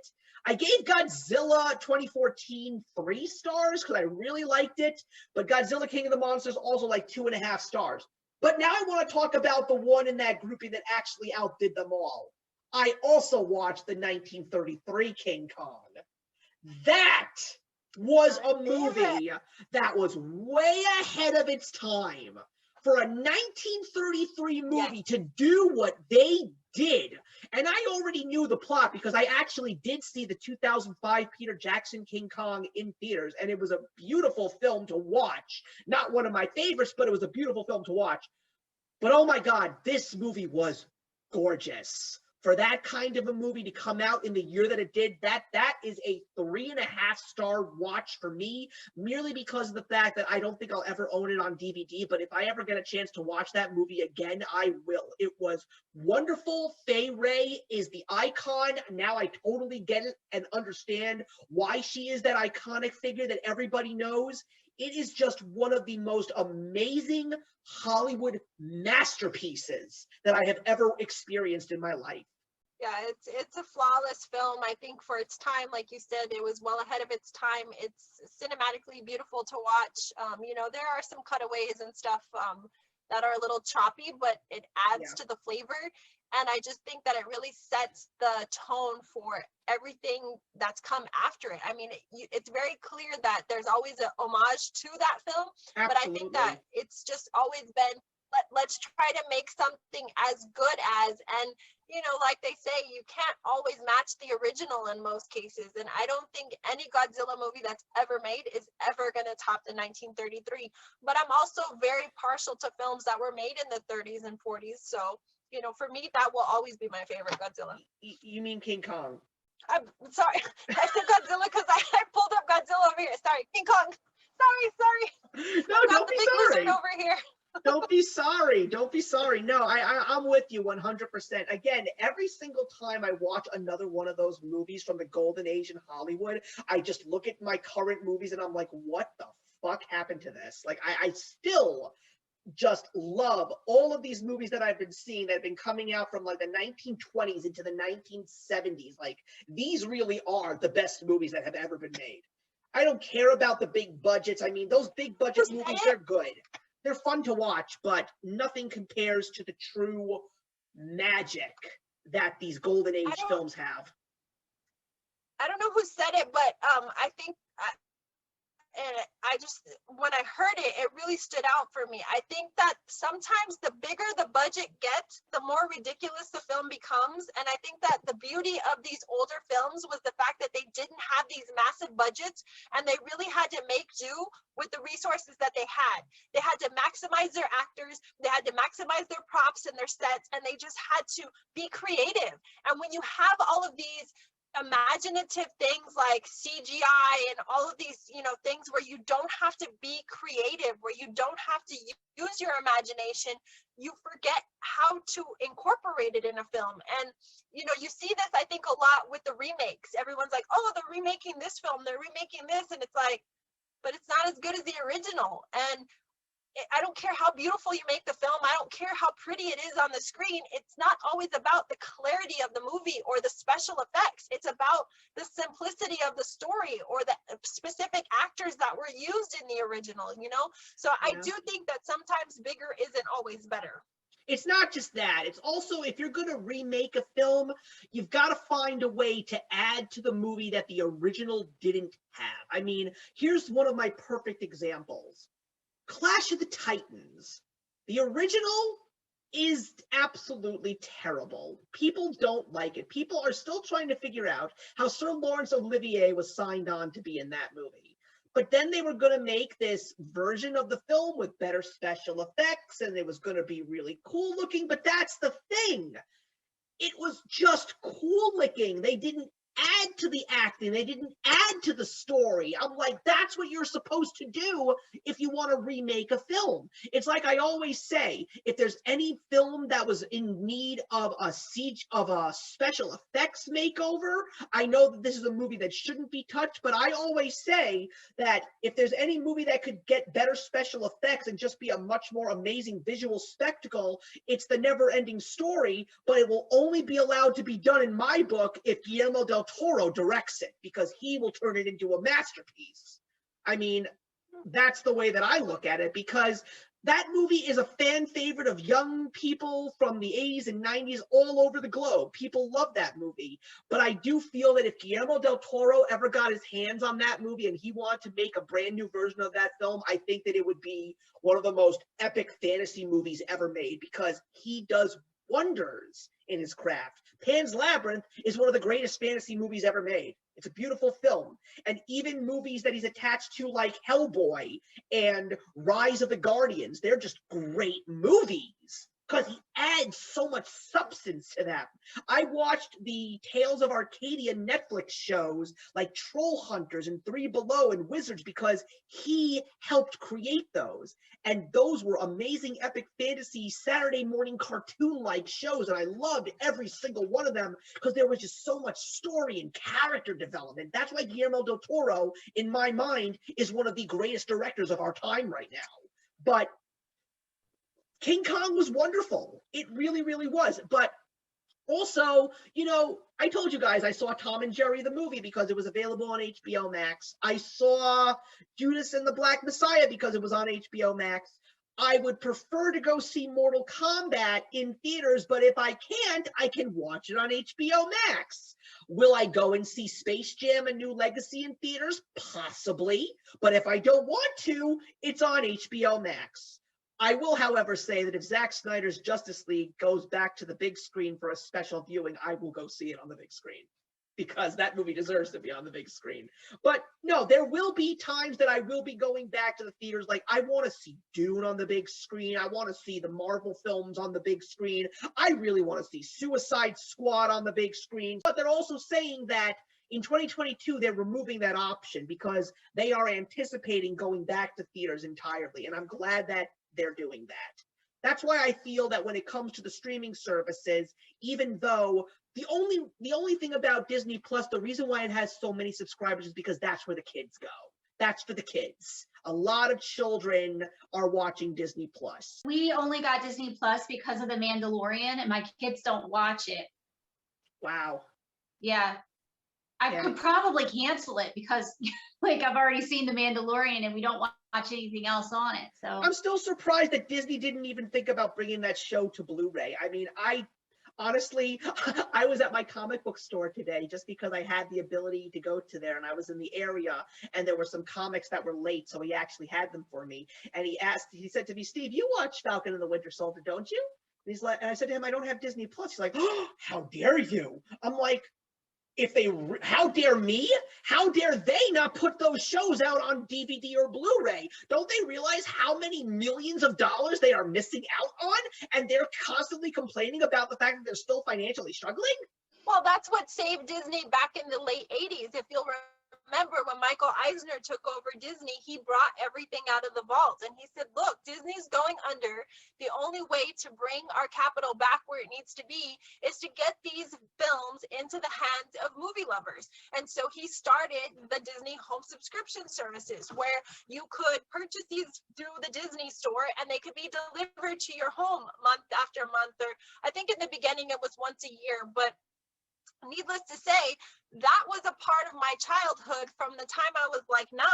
I gave Godzilla 2014 3 stars because I really liked it, but Godzilla King of the Monsters also like 2.5 stars. But now I want to talk about the one in that grouping that actually outdid them all. I also watched the 1933 King Kong. That was a movie that was way ahead of its time. For a 1933 movie to do what they did, and I already knew the plot because I actually did see the 2005 Peter Jackson King Kong in theaters, and it was a beautiful film to watch. Not one of my favorites, but it was a beautiful film to watch. But oh my God, this movie was gorgeous. For that kind of a movie to come out in the year that it did, that is a 3.5-star watch for me, merely because of the fact that I don't think I'll ever own it on DVD, but if I ever get a chance to watch that movie again, I will. It was wonderful. Fay Wray is the icon. Now I totally get it and understand why she is that iconic figure that everybody knows. It is just one of the most amazing Hollywood masterpieces that I have ever experienced in my life. Yeah, it's a flawless film. I think for its time, like you said, it was well ahead of its time. It's cinematically beautiful to watch. You know, there are some cutaways and stuff that are a little choppy, but it adds to the flavor. And I just think that it really sets the tone for everything that's come after it. I mean, it's very clear that there's always an homage to that film, but I think that it's just always been, let's try to make something as good as, and you know, like they say, you can't always match the original in most cases. And I don't think any Godzilla movie that's ever made is ever going to top the 1933. But I'm also very partial to films that were made in the 30s and 40s. So, you know, for me, that will always be my favorite Godzilla. You mean King Kong? I'm sorry. I said Godzilla because I pulled up Godzilla over here. Sorry, King Kong. Sorry. No, don't be sorry. Over here. Don't be sorry. Don't be sorry. No, I'm with you 100%. Again, every single time I watch another one of those movies from the golden age in Hollywood, I just look at my current movies and I'm like, what the fuck happened to this? Like, I still just love all of these movies that I've been seeing that have been coming out from like the 1920s into the 1970s. Like, these really are the best movies that have ever been made. I don't care about the big budgets. I mean, those big budget movies, they're good. They're fun to watch, but nothing compares to the true magic that these golden age films have. I don't know who said it, but I think, and I just, when I heard it, it really stood out for me. I think that sometimes the bigger the budget gets, the more ridiculous the film becomes. And I think that the beauty of these older films was the fact that they didn't have these massive budgets and they really had to make do with the resources that they had. They had to maximize their actors, they had to maximize their props and their sets, and they just had to be creative. And when you have all of these imaginative things like CGI and all of these, you know, things where you don't have to be creative, where you don't have to use your imagination, you forget how to incorporate it in a film. And, you know, you see this, I think, a lot with the remakes. Everyone's like, oh, they're remaking this film, they're remaking this. And it's like, but it's not as good as the original. And I don't care how beautiful you make the film. I don't care how pretty it is on the screen. It's not always about the clarity of the movie or the special effects. It's about the simplicity of the story or the specific actors that were used in the original, you know? So I do think that sometimes bigger isn't always better. It's not just that. It's also, if you're going to remake a film, you've got to find a way to add to the movie that the original didn't have. I mean, here's one of my perfect examples. Clash of the Titans. The original is absolutely terrible. People don't like it. People are still trying to figure out how Sir Laurence Olivier was signed on to be in that movie. But then they were going to make this version of the film with better special effects, and it was going to be really cool looking. But that's the thing. It was just cool looking. They didn't add to the acting. They didn't add to the story. I'm like, that's what you're supposed to do if you want to remake a film. It's like I always say, if there's any film that was in need of a special effects makeover, I know that this is a movie that shouldn't be touched, but I always say that if there's any movie that could get better special effects and just be a much more amazing visual spectacle, it's The Never Ending Story, but it will only be allowed to be done in my book if Guillermo del del Toro directs it, because he will turn it into a masterpiece. I mean, that's the way that I look at it, because that movie is a fan favorite of young people from the 80s and 90s all over the globe. People love that movie. But I do feel that if Guillermo del Toro ever got his hands on that movie and he wanted to make a brand new version of that film, I think that it would be one of the most epic fantasy movies ever made, because he does wonders in his craft. Pan's Labyrinth is one of the greatest fantasy movies ever made. It's a beautiful film. And even movies that he's attached to, like Hellboy and Rise of the Guardians, they're just great movies because he adds so much substance to them. I watched the Tales of Arcadia Netflix shows like Troll Hunters and Three Below and Wizards because he helped create those. And those were amazing epic fantasy Saturday morning cartoon-like shows, and I loved every single one of them because there was just so much story and character development. That's why Guillermo del Toro, in my mind, is one of the greatest directors of our time right now. But King Kong was wonderful. It really, really was. But also, you know, I told you guys I saw Tom and Jerry the movie because it was available on HBO Max. I saw Judas and the Black Messiah because it was on HBO Max. I would prefer to go see Mortal Kombat in theaters, but if I can't, I can watch it on HBO Max. Will I go and see Space Jam: A New Legacy in theaters? Possibly. But if I don't want to, it's on HBO Max. I will, however, say that if Zack Snyder's Justice League goes back to the big screen for a special viewing, I will go see it on the big screen because that movie deserves to be on the big screen. But no, there will be times that I will be going back to the theaters. Like, I want to see Dune on the big screen. I want to see the Marvel films on the big screen. I really want to see Suicide Squad on the big screen. But they're also saying that in 2022, they're removing that option because they are anticipating going back to theaters entirely. And I'm glad that they're doing that. That's why I feel that when it comes to the streaming services, even though the only thing about Disney Plus, the reason why it has so many subscribers is because that's where the kids go. That's for the kids. A lot of children are watching Disney Plus. We only got Disney Plus because of The Mandalorian, and my kids don't watch it. Wow. Yeah. I could probably cancel it because like I've already seen The Mandalorian and we don't watch anything else on it. So I'm still surprised that Disney didn't even think about bringing that show to Blu-ray. I mean, honestly, I was at my comic book store today just because I had the ability to go to there, and I was in the area and there were some comics that were late, so he actually had them for me. And he said to me, "Steve, you watch Falcon and the Winter Soldier, don't you?" And he's like, and I said to him, "I don't have Disney Plus." He's like, "Oh, how dare you?" I'm like, how dare me? How dare they not put those shows out on DVD or Blu-ray? Don't they realize how many millions of dollars they are missing out on? And they're constantly complaining about the fact that they're still financially struggling? Well, that's what saved Disney back in the late 80s. If you'll remember, when Michael Eisner took over Disney, he brought everything out of the vault. And he said, look, Disney's going under. The only way to bring our capital back where it needs to be is to get these films into the hands of movie lovers. And so he started the Disney home subscription services, where you could purchase these through the Disney store and they could be delivered to your home month after month. Or I think in the beginning it was once a year, but needless to say, that was a part of my childhood from the time I was like 9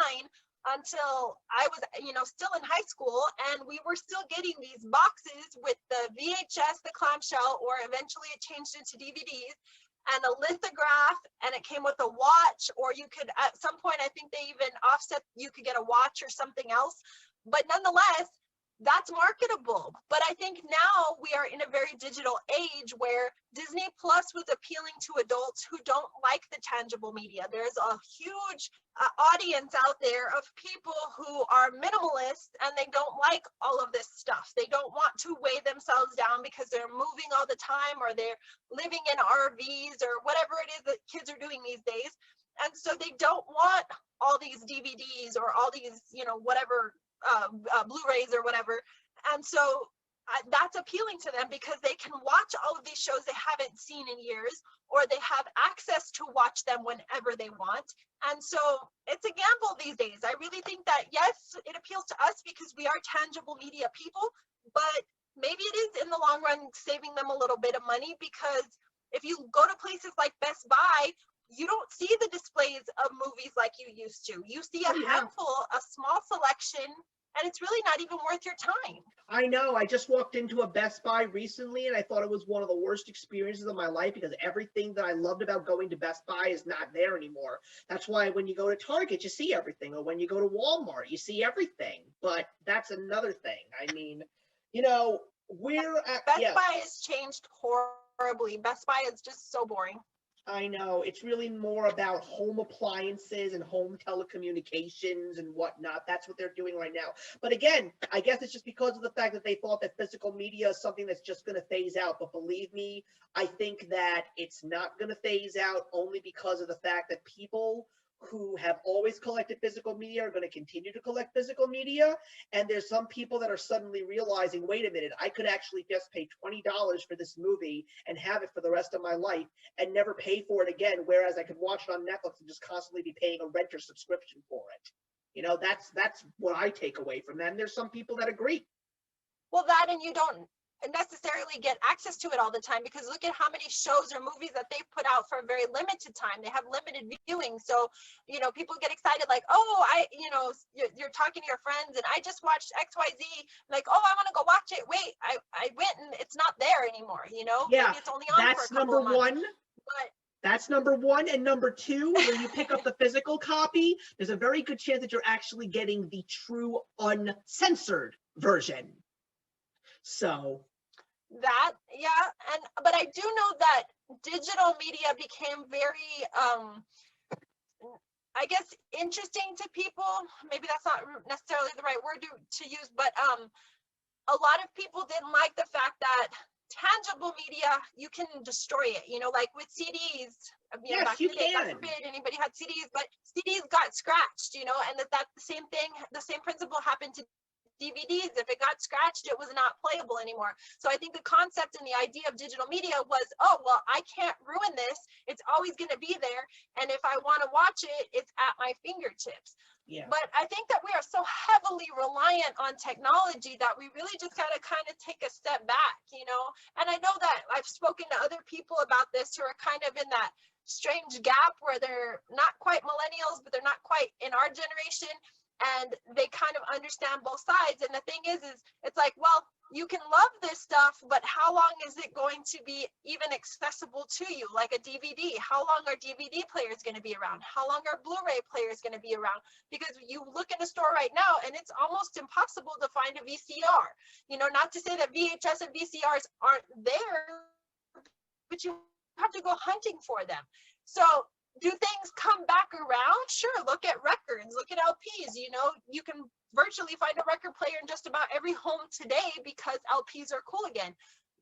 until I was, still in high school, and we were still getting these boxes with the VHS, the clamshell, or eventually it changed into DVDs, and a lithograph, and it came with a watch, or you could, at some point, I think they even offset, you could get a watch or something else, but nonetheless, that's marketable. But I think now we are in a very digital age where Disney Plus was appealing to adults who don't like the tangible media. There's a huge audience out there of people who are minimalists and they don't like all of this stuff. They don't want to weigh themselves down because they're moving all the time, or they're living in RVs, or whatever it is that kids are doing these days. And so they don't want all these DVDs or all these, whatever Blu-rays or whatever. And so that's appealing to them because they can watch all of these shows they haven't seen in years, or they have access to watch them whenever they want. And so it's a gamble these days. I really think that, yes, it appeals to us because we are tangible media people, but maybe it is in the long run saving them a little bit of money, because if you go to places like Best Buy, you don't see the displays of movies like you used to. You see a handful, a small selection, and it's really not even worth your time. I know. I just walked into a Best Buy recently, and I thought it was one of the worst experiences of my life because everything that I loved about going to Best Buy is not there anymore. That's why when you go to Target, you see everything, or when you go to Walmart, you see everything. But that's another thing. I mean, you know, Best Buy has changed horribly. Best Buy is just so boring. I know. It's really more about home appliances and home telecommunications and whatnot. That's what they're doing right now. But again, I guess it's just because of the fact that they thought that physical media is something that's just going to phase out. But believe me, I think that it's not going to phase out only because of the fact that people who have always collected physical media are going to continue to collect physical media. And there's some people that are suddenly realizing, wait a minute, I could actually just pay $20 for this movie and have it for the rest of my life and never pay for it again. Whereas I could watch it on Netflix and just constantly be paying a renter subscription for it. You know, that's what I take away from that. And there's some people that agree. Well, that, and you don't necessarily get access to it all the time, because look at how many shows or movies that they've put out for a very limited time. They have limited viewing, so you know, people get excited like, oh, you're talking to your friends and I just watched XYZ, like, oh, I want to go watch it. Wait, I went and it's not there anymore, you know. Yeah, maybe it's only on that's for a couple number of months, one. but That's number one. And number two, when you pick up the physical copy, there's a very good chance that you're actually getting the true uncensored version. So that, yeah, but I do know that digital media became very I guess interesting to people. Maybe that's not necessarily the right word to use, but a lot of people didn't like the fact that tangible media, you can destroy it, you know, like with CDs. You know, yes, back you in the day, God can. forbid anybody had CDs, but CDs got scratched, you know, and that's the same thing, the same principle happened to DVDs. If it got scratched, it was not playable anymore. So I think the concept and the idea of digital media was, oh, well, I can't ruin this. It's always going to be there. And if I want to watch it, it's at my fingertips. Yeah. But I think that we are so heavily reliant on technology that we really just got to kind of take a step back, you know. And I know that I've spoken to other people about this who are kind of in that strange gap where they're not quite millennials, but they're not quite in our generation. And they kind of understand both sides. And the thing is it's like, well, you can love this stuff, but how long is it going to be even accessible to you? Like a DVD, how long are DVD players going to be around? How long are Blu-ray players going to be around? Because you look in a store right now and it's almost impossible to find a VCR. You know, not to say that VHS and VCRs aren't there, but you have to go hunting for them. So do things come back around? Sure, look at records, look at LPs, you know, you can virtually find a record player in just about every home today because LPs are cool again.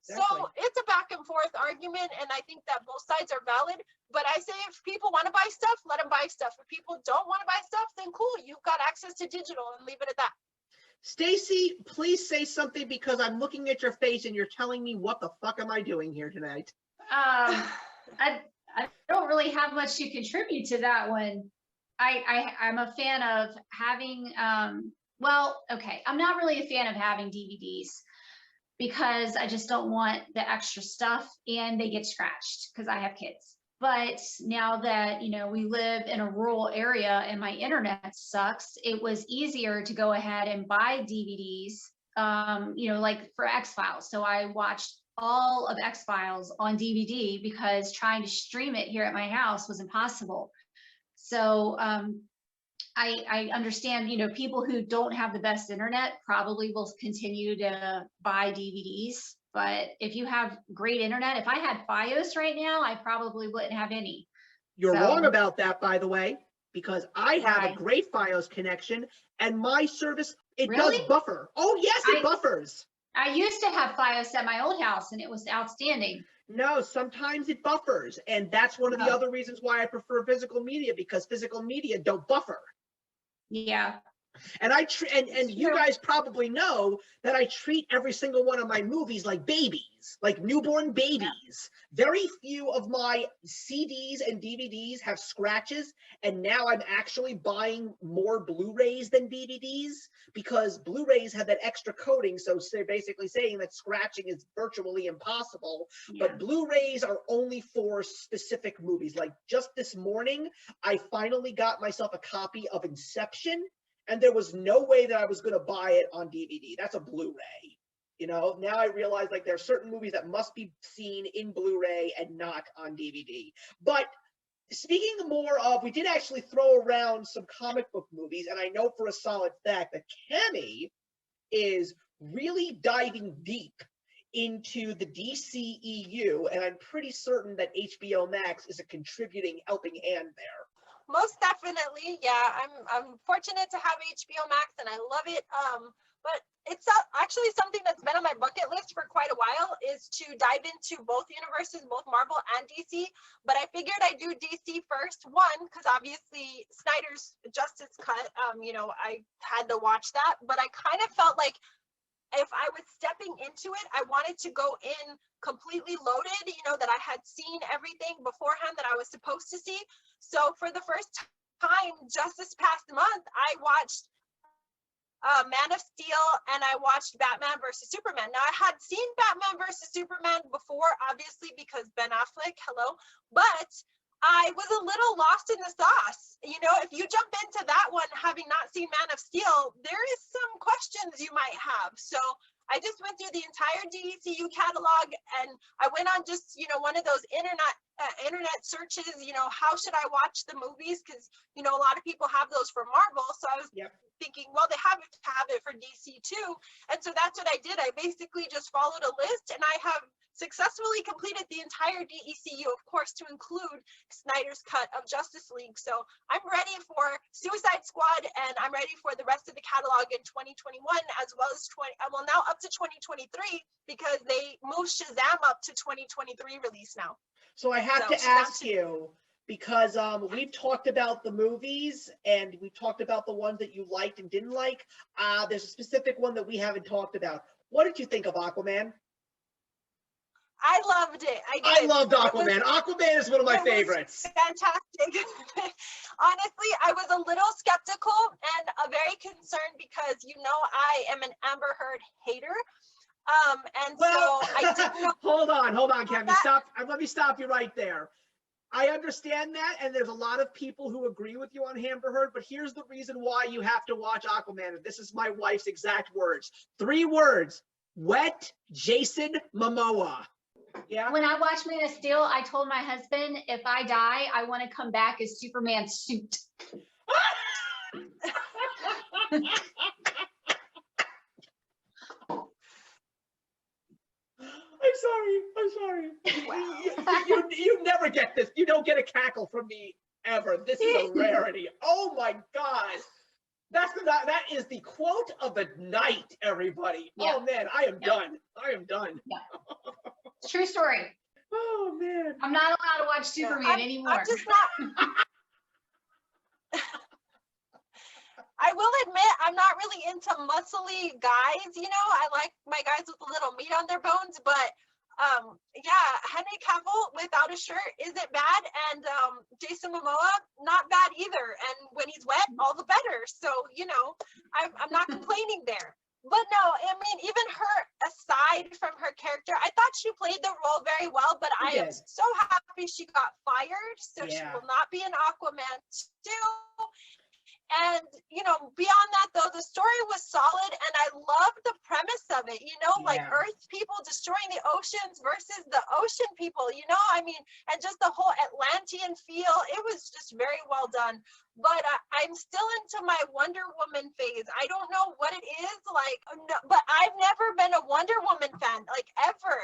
Exactly. So it's a back and forth argument, and I think that both sides are valid, but I say if people want to buy stuff, let them buy stuff. If people don't want to buy stuff, then cool, you've got access to digital, and leave it at that. Stacy, please say something, because I'm looking at your face and you're telling me what the fuck am I doing here tonight? I don't really have much to contribute to that one. I'm a fan of having, well, okay, I'm not really a fan of having DVDs because I just don't want the extra stuff and they get scratched because I have kids. But now that, you know, we live in a rural area and my internet sucks, it was easier to go ahead and buy DVDs, you know, like for X-Files. So I watched all of X-Files on DVD because trying to stream it here at my house was impossible. So I understand, you know, people who don't have the best internet probably will continue to buy DVDs. But if you have great internet, if I had Fios right now, I probably wouldn't have any. You're wrong about that, by the way, because I have a great Fios connection and my service, it does buffer. Oh, yes, it buffers. I used to have Fios at my old house and it was outstanding. No, sometimes it buffers. And that's one of the other reasons why I prefer physical media, because physical media don't buffer. Yeah. And and you guys probably know that I treat every single one of my movies like babies, like newborn babies. Very few of my CDs and DVDs have scratches, and now I'm actually buying more Blu-rays than DVDs because Blu-rays have that extra coating, so they're basically saying that scratching is virtually impossible. Yeah. But Blu-rays are only for specific movies. Like just this morning, I finally got myself a copy of Inception, and there was no way that I was going to buy it on DVD. That's a Blu-ray. You know, now I realize like there are certain movies that must be seen in Blu-ray and not on DVD. But speaking more of, we did actually throw around some comic book movies, and I know for a solid fact that Kami is really diving deep into the DCEU, and I'm pretty certain that HBO Max is a contributing helping hand there. Most definitely, yeah. I'm fortunate to have HBO Max and I love it. But it's actually something that's been on my bucket list for quite a while, is to dive into both universes, both Marvel and DC. But I figured I'd do DC first. One, because obviously Snyder's Justice Cut, you know, I had to watch that. But I kind of felt like if I was stepping into it, I wanted to go in completely loaded, you know, that I had seen everything beforehand that I was supposed to see. So for the first time, just this past month, I watched Man of Steel and I watched Batman versus Superman. Now I had seen Batman versus Superman before, obviously, because Ben Affleck, hello, but I was a little lost in the sauce. You know, if you jump into that one, having not seen Man of Steel, there is some questions you might have. So I just went through the entire DCU catalog, and I went on just, you know, one of those internet searches, you know, how should I watch the movies? Because, you know, a lot of people have those for Marvel. So I was thinking, well, they have to have it for DC too. And so that's what I did. I basically just followed a list, and I have successfully completed the entire DECU, of course, to include Snyder's cut of Justice League. So I'm ready for Suicide Squad, and I'm ready for the rest of the catalog in 2021, as well as now up to 2023, because they moved Shazam up to 2023 release now. So I have to ask you, because we've talked about the movies and we talked about the ones that you liked and didn't like. There's a specific one that we haven't talked about. What did you think of Aquaman? I loved it. I loved Aquaman. Aquaman is one of my favorites. Fantastic. Honestly, I was a little skeptical and very concerned because, you know, I am an Amber Heard hater. And well, so I didn't know. Hold on, Kevin. Stop. Let me stop you right there. I understand that, and there's a lot of people who agree with you on Amber Heard, but here's the reason why you have to watch Aquaman. This is my wife's exact words. 3 words. Wet Jason Momoa. Yeah. When I watched Man of Steel, I told my husband, if I die, I want to come back as Superman's suit. I'm sorry. Wow. You never get this. You don't get a cackle from me ever. This is a rarity. Oh my God. That is the quote of the night, everybody. Yeah. Oh man, I am done. I am done. Yeah. True story. Oh man. I'm not allowed to watch Superman anymore. I'm just not. I will admit, I'm not really into muscly guys, you know. I like my guys with a little meat on their bones, but yeah, Henry Cavill without a shirt isn't bad, and Jason Momoa not bad either. And when he's wet, all the better. So, you know, I'm not complaining there. But no, I mean, even her, aside from her character, I thought she played the role very well, but I am so happy she got fired, so she will not be an Aquaman 2. And, you know, beyond that, though, the story was solid, and I loved the premise of it, you know, like Earth people destroying the oceans versus the ocean people, you know, I mean, and just the whole Atlantean feel, it was just very well done. But I'm still into my Wonder Woman phase. I don't know what it is, like, but I've never been a Wonder Woman fan, like, ever.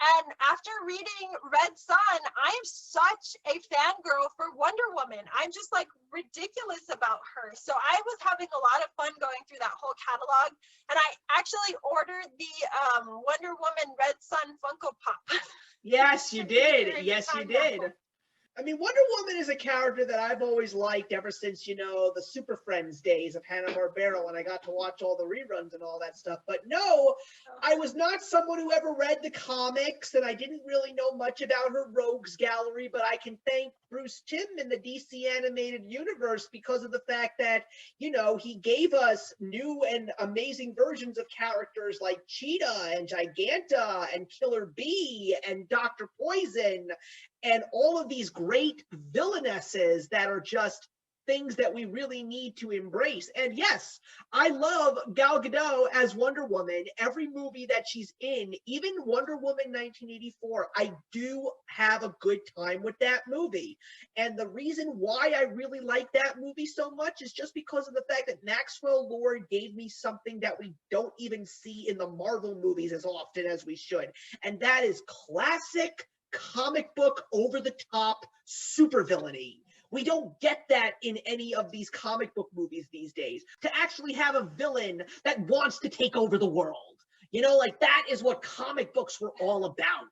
And after reading Red Son, I am such a fangirl for Wonder Woman. I'm just like ridiculous about her. So I was having a lot of fun going through that whole catalog. And I actually ordered the Wonder Woman Red Son Funko Pop. Yes, you did. Yes, you did. I mean, Wonder Woman is a character that I've always liked ever since, the Super Friends days of Hanna-Barbera when I got to watch all the reruns and all that stuff. But no, I was not someone who ever read the comics, and I didn't really know much about her rogues gallery, but I can thank Bruce Timm in the DC animated universe because of the fact that, he gave us new and amazing versions of characters like Cheetah and Giganta and Killer Bee and Dr. Poison and all of these great villainesses that are just things that we really need to embrace. And yes, I love Gal Gadot as Wonder Woman. Every movie that she's in, even Wonder Woman 1984, I do have a good time with that movie. And the reason why I really like that movie so much is just because of the fact that Maxwell Lord gave me something that we don't even see in the Marvel movies as often as we should. And that is classic comic book over-the-top supervillainy. We don't get that in any of these comic book movies these days. To actually have a villain that wants to take over the world. That is what comic books were all about,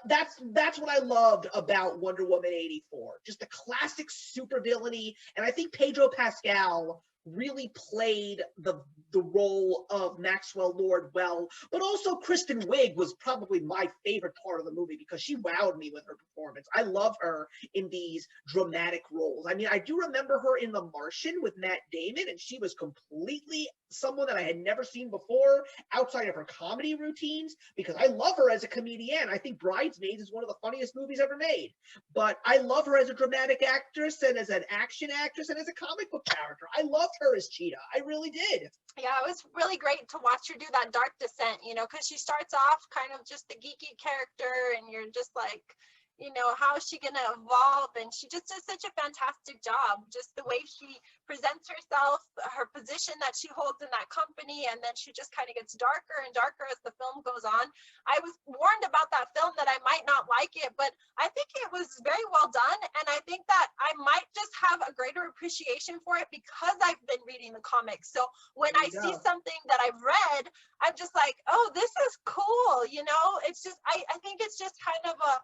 that's what I loved about Wonder Woman 84. Just the classic supervillainy. And I think Pedro Pascal really played the role of Maxwell Lord well, but also Kristen Wiig was probably my favorite part of the movie because she wowed me with her performance. I love her in these dramatic roles. I mean, I do remember her in The Martian with Matt Damon, and she was completely someone that I had never seen before outside of her comedy routines because I love her as a comedian. I think Bridesmaids is one of the funniest movies ever made, but I love her as a dramatic actress and as an action actress and as a comic book character. I loved her as Cheetah. I really did. Yeah, it was really great to watch her do that dark descent, because she starts off kind of just a geeky character and you're just like, how is she going to evolve? And she just does such a fantastic job. Just the way she presents herself, her position that she holds in that company, and then she just kind of gets darker and darker as the film goes on. I was warned about that film that I might not like it, but I think it was very well done. And I think that I might just have a greater appreciation for it because I've been reading the comics. So when I see something that I've read, I'm just like, oh, this is cool. It's just, I think it's just kind of a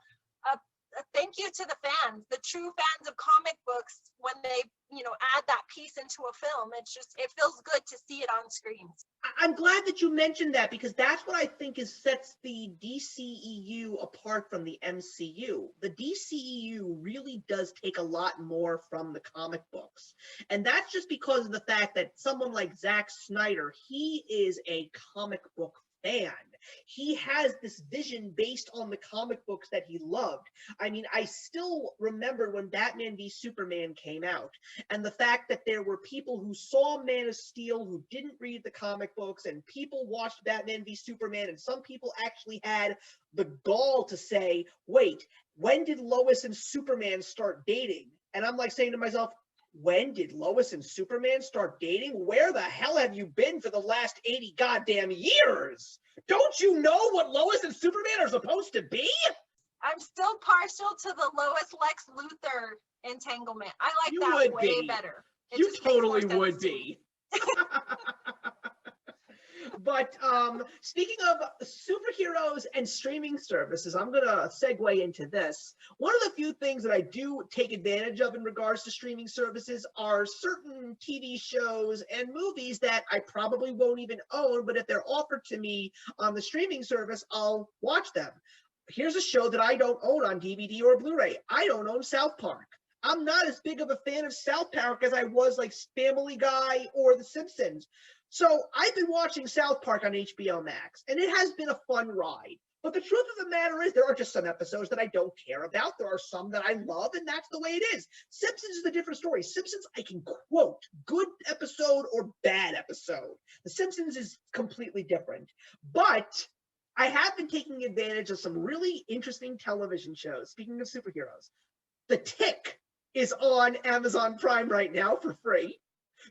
thank you to the fans, the true fans of comic books, when they, add that piece into a film. It feels good to see it on screens. I'm glad that you mentioned that because that's what I think sets the DCEU apart from the MCU. The DCEU really does take a lot more from the comic books. And that's just because of the fact that someone like Zack Snyder, he is a comic book fan. He has this vision based on the comic books that he loved. I mean, I still remember when Batman v Superman came out, and the fact that there were people who saw Man of Steel who didn't read the comic books, and people watched Batman v Superman, and some people actually had the gall to say, wait, when did Lois and Superman start dating? And I'm like saying to myself, when did Lois and Superman start dating? Where the hell have you been for the last 80 goddamn years? Don't you know what Lois and Superman are supposed to be? I'm still partial to the Lois Lex Luthor entanglement. I like that way better. You totally would be. But speaking of superheroes and streaming services, I'm going to segue into this. One of the few things that I do take advantage of in regards to streaming services are certain TV shows and movies that I probably won't even own, but if they're offered to me on the streaming service, I'll watch them. Here's a show that I don't own on DVD or Blu-ray. I don't own South Park. I'm not as big of a fan of South Park as I was like Family Guy or The Simpsons. So I've been watching South Park on HBO Max, and it has been a fun ride. But the truth of the matter is there are just some episodes that I don't care about. There are some that I love, and that's the way it is. Simpsons is a different story. Simpsons, I can quote, good episode or bad episode. The Simpsons is completely different. But I have been taking advantage of some really interesting television shows. Speaking of superheroes, The Tick is on Amazon Prime right now for free,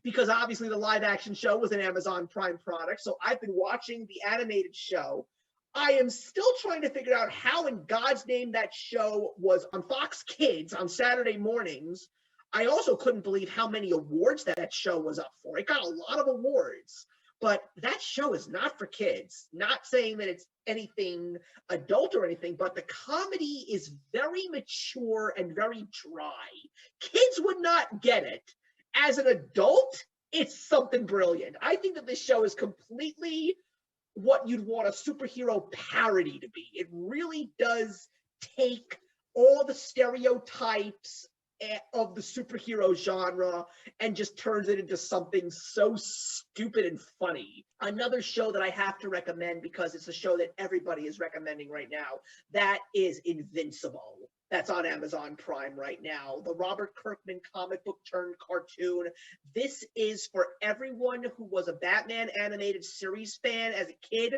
because obviously the live action show was an Amazon Prime product. So I've been watching the animated show. I am still trying to figure out how in God's name that show was on Fox Kids on Saturday mornings. I also couldn't believe how many awards that show was up for. It got a lot of awards. but that show is not for kids. Not saying that it's anything adult or anything, but the comedy is very mature and very dry. Kids would not get it. As an adult, it's something brilliant. I think that this show is completely what you'd want a superhero parody to be. It really does take all the stereotypes of the superhero genre and just turns it into something so stupid and funny. Another show that I have to recommend, because it's a show that everybody is recommending right now, that is Invincible. That's on Amazon Prime right now. The Robert Kirkman comic book turned cartoon. This is for everyone who was a Batman animated series fan as a kid.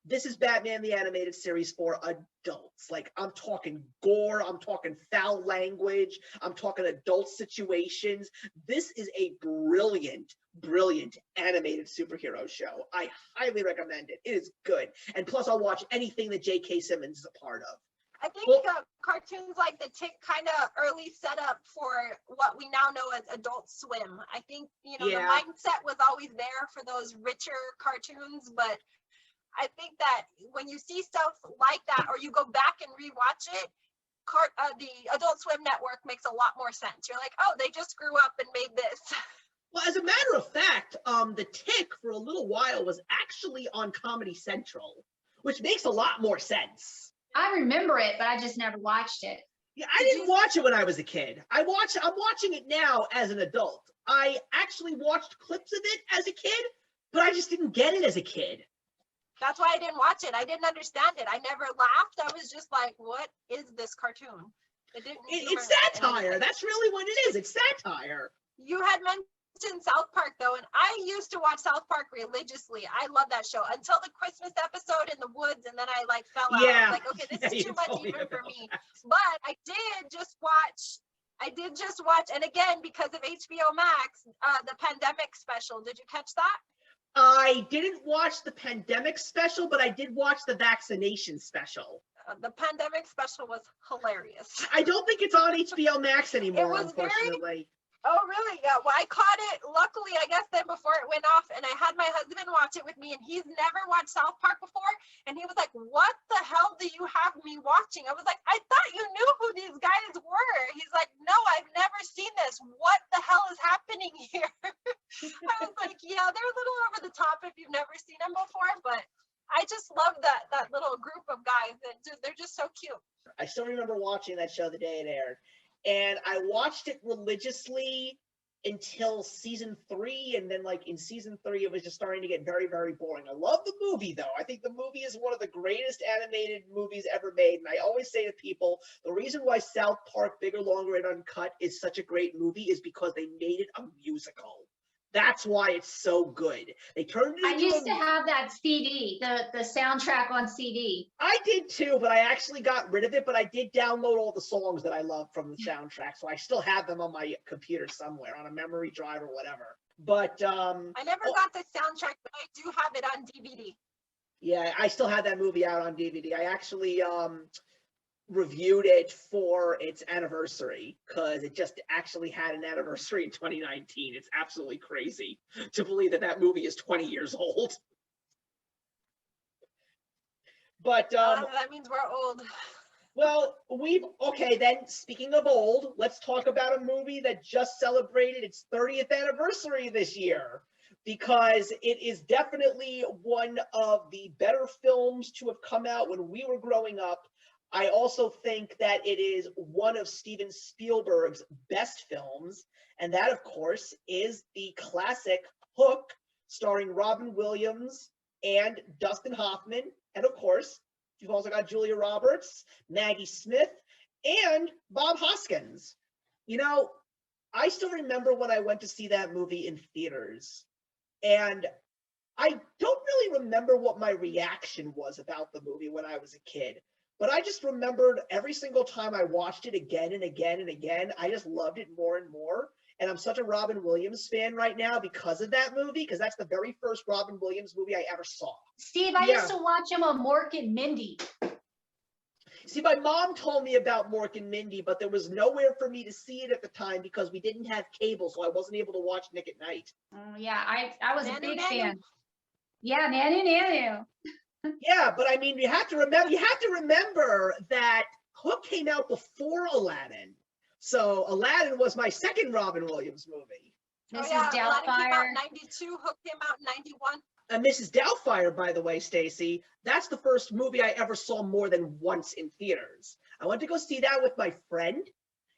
This is Batman the Animated Series for adults. Like, I'm talking gore, I'm talking foul language, I'm talking adult situations. This is a brilliant, brilliant animated superhero show. I highly recommend it. It is good. And plus, I'll watch anything that J.K. Simmons is a part of. I think cartoons like The Tick kind of early setup for what we now know as Adult Swim. I think, the mindset was always there for those richer cartoons, but I think that when you see stuff like that, or you go back and rewatch it, the Adult Swim network makes a lot more sense. You're like, oh, they just grew up and made this. Well, as a matter of fact, The Tick for a little while was actually on Comedy Central, which makes a lot more sense. I remember it, but I just never watched it. Yeah, I didn't watch it when I was a kid. I'm watching it now as an adult. I actually watched clips of it as a kid, but I just didn't get it as a kid. That's why I didn't watch it. I didn't understand it. I never laughed. I was just like, what is this cartoon? It's satire. That's really what it is. It's satire. You had mentioned South Park, though, and I used to watch South Park religiously. I love that show until the Christmas episode in the woods, and then I fell out. I was like, okay, this is too much even for me. But I did just watch, and again, because of HBO Max, the Pandemic special. Did you catch that? I didn't watch the Pandemic special, but I did watch the vaccination special. The Pandemic special was hilarious. I don't think it's on HBO Max anymore, unfortunately. Oh, really? Yeah. Well, I caught it, luckily, I guess, then before it went off, and I had my husband watch it with me, and he's never watched South Park before, and he was like, what the hell do you have me watching? I was like, I thought you knew who these guys were. He's like, no, I've never seen this. What the hell is happening here? I was like, yeah, they're a little over the top if you've never seen them before, but I just love that little group of guys. They're just so cute. I still remember watching that show the day it aired. And I watched it religiously until season 3. And then in season 3, it was just starting to get very, very boring. I love the movie, though. I think the movie is one of the greatest animated movies ever made. And I always say to people, the reason why South Park, Bigger, Longer, and Uncut is such a great movie is because they made it a musical. That's why it's so good. They turned it into I used to have that CD, the soundtrack on CD. I did too, but I actually got rid of it, but I did download all the songs that I love from the soundtrack. So I still have them on my computer somewhere, on a memory drive or whatever. But I never got the soundtrack, but I do have it on DVD. Yeah, I still have that movie out on DVD. I actually reviewed it for its anniversary, because it just actually had an anniversary in 2019. It's absolutely crazy to believe that movie is 20 years old. But that means we're old. Well, okay, then speaking of old, let's talk about a movie that just celebrated its 30th anniversary this year, because it is definitely one of the better films to have come out when we were growing up. I also think that it is one of Steven Spielberg's best films, and that, of course, is the classic Hook, starring Robin Williams and Dustin Hoffman, and of course, you've also got Julia Roberts, Maggie Smith, and Bob Hoskins. I still remember when I went to see that movie in theaters, and I don't really remember what my reaction was about the movie when I was a kid. But I just remembered every single time I watched it again and again and again, I just loved it more and more. And I'm such a Robin Williams fan right now because of that movie, because that's the very first Robin Williams movie I ever saw. Steve, I used to watch him on Mork and Mindy. See, my mom told me about Mork and Mindy, but there was nowhere for me to see it at the time because we didn't have cable, so I wasn't able to watch Nick at Night. Yeah, I was a big fan. Yeah, Nanu. Yeah, but I mean, you have to remember that Hook came out before Aladdin. So Aladdin was my second Robin Williams movie. Mrs. Aladdin came out Doubtfire. in 92, Hook came out in 91. Mrs. Doubtfire, by the way, Stacy, that's the first movie I ever saw more than once in theaters. I went to go see that with my friend,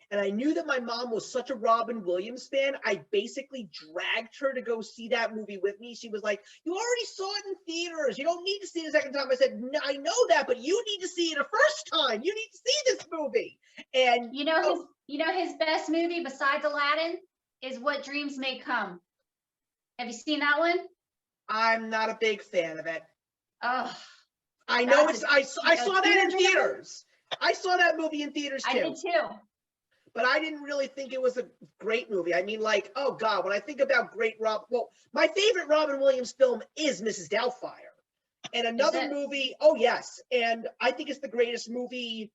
and I knew that my mom was such a Robin Williams fan. I basically dragged her to go see that movie with me. She was like, "You already saw it in theaters. You don't need to see it a second time." I said, "No, I know that, but you need to see it a first time. You need to see this movie." And You know his best movie besides Aladdin is What Dreams May Come. Have you seen that one? I'm not a big fan of it. Oh, I know That's I saw that in tearjerker? theaters. I saw that movie in theaters I too. did too. But I didn't really think it was a great movie. I mean, like, oh God, when I think about my favorite Robin Williams film is Mrs. Doubtfire. And another it? movie, oh yes, and I think it's the greatest movie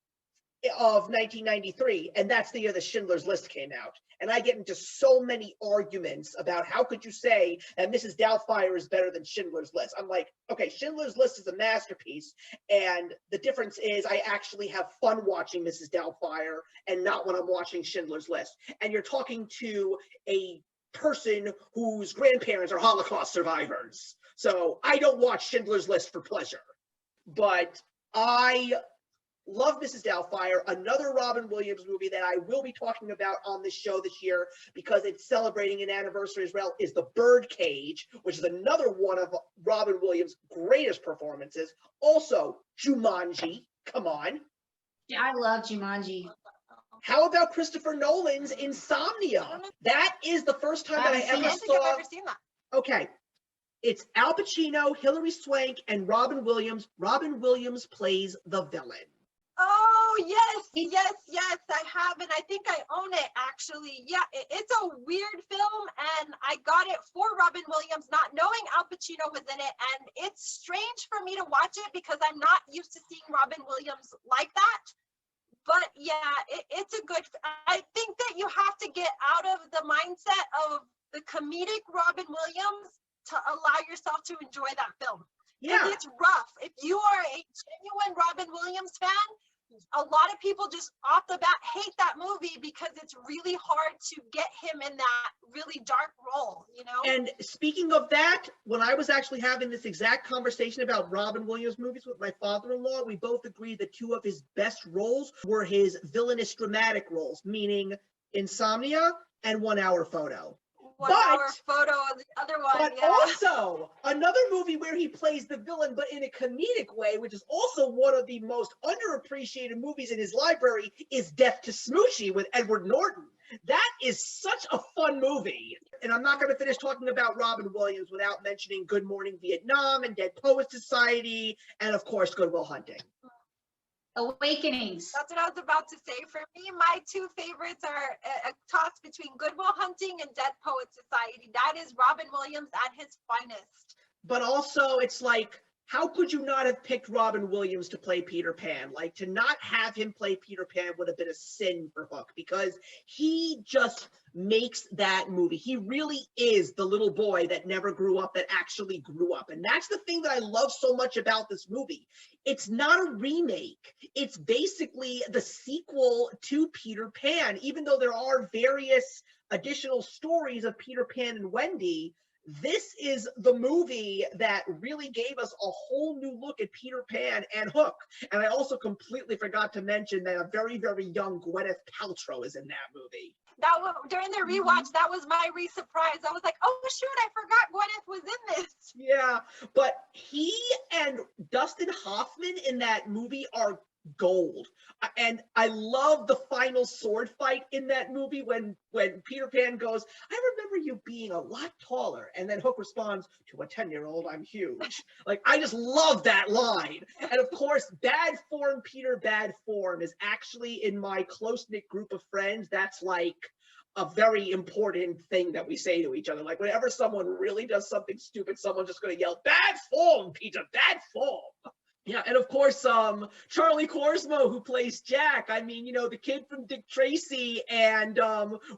of 1993, and that's the year the Schindler's List came out. And I get into so many arguments about how could you say that Mrs. Doubtfire is better than Schindler's List. I'm like, okay, Schindler's List is a masterpiece, and the difference is I actually have fun watching Mrs. Doubtfire and not when I'm watching Schindler's List. And you're talking to a person whose grandparents are Holocaust survivors. So I don't watch Schindler's List for pleasure. But I love Mrs. Doubtfire, another Robin Williams movie that I will be talking about on this show this year because it's celebrating an anniversary as well, is The Birdcage, which is another one of Robin Williams' greatest performances. Also, Jumanji, come on. Yeah, I love Jumanji. How about Christopher Nolan's Insomnia? That is the first time that I I ever don't think I've saw. ever seen that. Okay. It's Al Pacino, Hilary Swank, and Robin Williams. Robin Williams plays the villain. Oh, yes, I have, and I think I own it, actually. Yeah, it's a weird film, and I got it for Robin Williams, not knowing Al Pacino was in it, and it's strange for me to watch it because I'm not used to seeing Robin Williams like that. But yeah, it's a good, I think that you have to get out of the mindset of the comedic Robin Williams to allow yourself to enjoy that film. Yeah. It's rough. If you are a genuine Robin Williams fan, a lot of people just off the bat hate that movie because it's really hard to get him in that really dark role, you know? And speaking of that, when I was actually having this exact conversation about Robin Williams movies with my father-in-law, we both agreed that two of his best roles were his villainous dramatic roles, meaning Insomnia and 1 Hour Photo. 1 Hour Photo, the other one. But yeah. also another movie where he plays the villain, but in a comedic way, which is also one of the most underappreciated movies in his library, is Death to Smoochie with Edward Norton. That is such a fun movie. And I'm not going to finish talking about Robin Williams without mentioning Good Morning Vietnam and Dead Poets Society, and of course, Good Will Hunting. Awakenings. That's what I was about to say. For me, my two favorites are a toss between Good Will Hunting and Dead Poets Society. That is Robin Williams at his finest. But also, it's like, how could you not have picked Robin Williams to play Peter Pan? Like, to not have him play Peter Pan would have been a sin for Hook because he just makes that movie. He really is the little boy that never grew up, that actually grew up. And that's the thing that I love so much about this movie. It's not a remake. It's basically the sequel to Peter Pan, even though there are various additional stories of Peter Pan and Wendy. This is the movie that really gave us a whole new look at Peter Pan and Hook. And I also completely forgot to mention that a very, very young Gwyneth Paltrow is in that movie. That was, during the rewatch, that was my surprise. I was like, oh shoot, I forgot Gwyneth was in this. Yeah, but he and Dustin Hoffman in that movie are gold. And I love the final sword fight in that movie when Peter Pan goes, I remember you being a lot taller. And then Hook responds, to a 10-year-old, I'm huge. Like, I just love that line. And of course, Bad Form Peter Bad Form is actually in my close-knit group of friends. That's like a very important thing that we say to each other. Like, whenever someone really does something stupid, someone's just going to yell, bad form, Peter, bad form. Yeah, and of course, Charlie Korsmo, who plays Jack. I mean, you know, the kid from Dick Tracy, and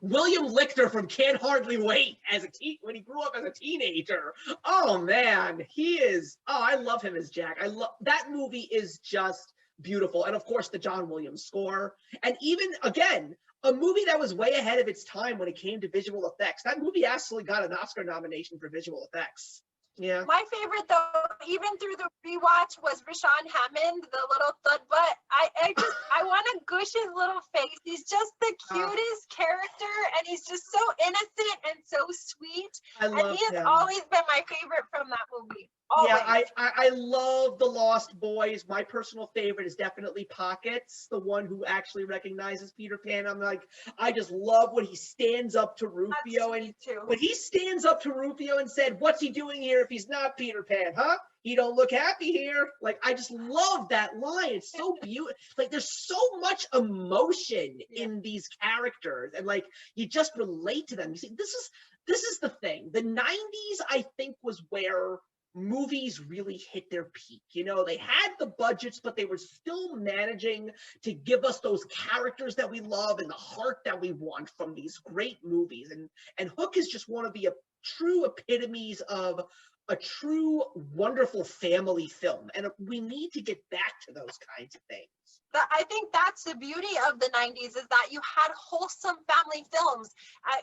William Lichter from Can't Hardly Wait as when he grew up as a teenager. Oh man, he is. Oh, I love him as Jack. I love that movie. Is just beautiful, and of course, the John Williams score, and even again. A movie that was way ahead of its time when it came to visual effects. That movie actually got an Oscar nomination for visual effects. Yeah. My favorite though, even through the rewatch, was Rashawn Hammond, the little thud butt. I want to gush his little face. He's just the cutest character, and he's just so innocent and so sweet. I love and he has him. always been my favorite from that movie. Always. Yeah, I love The Lost Boys. My personal favorite is definitely Pockets, the one who actually recognizes Peter Pan. I'm like, I just love when he stands up to Rufio, and when he stands up to Rufio and said, "What's he doing here if he's not Peter Pan, huh? He don't look happy here." Like, I just love that line. It's so beautiful. Like, there's so much emotion in these characters, and like, you just relate to them. You see, this is the thing. The 90s, I think, was where movies really hit their peak. You know, they had the budgets, but they were still managing to give us those characters that we love and the heart that we want from these great movies. And Hook is just one of the true epitomes of a true wonderful family film, and we need to get back to those kinds of things. I think that's the beauty of the 90s, is that you had wholesome family films.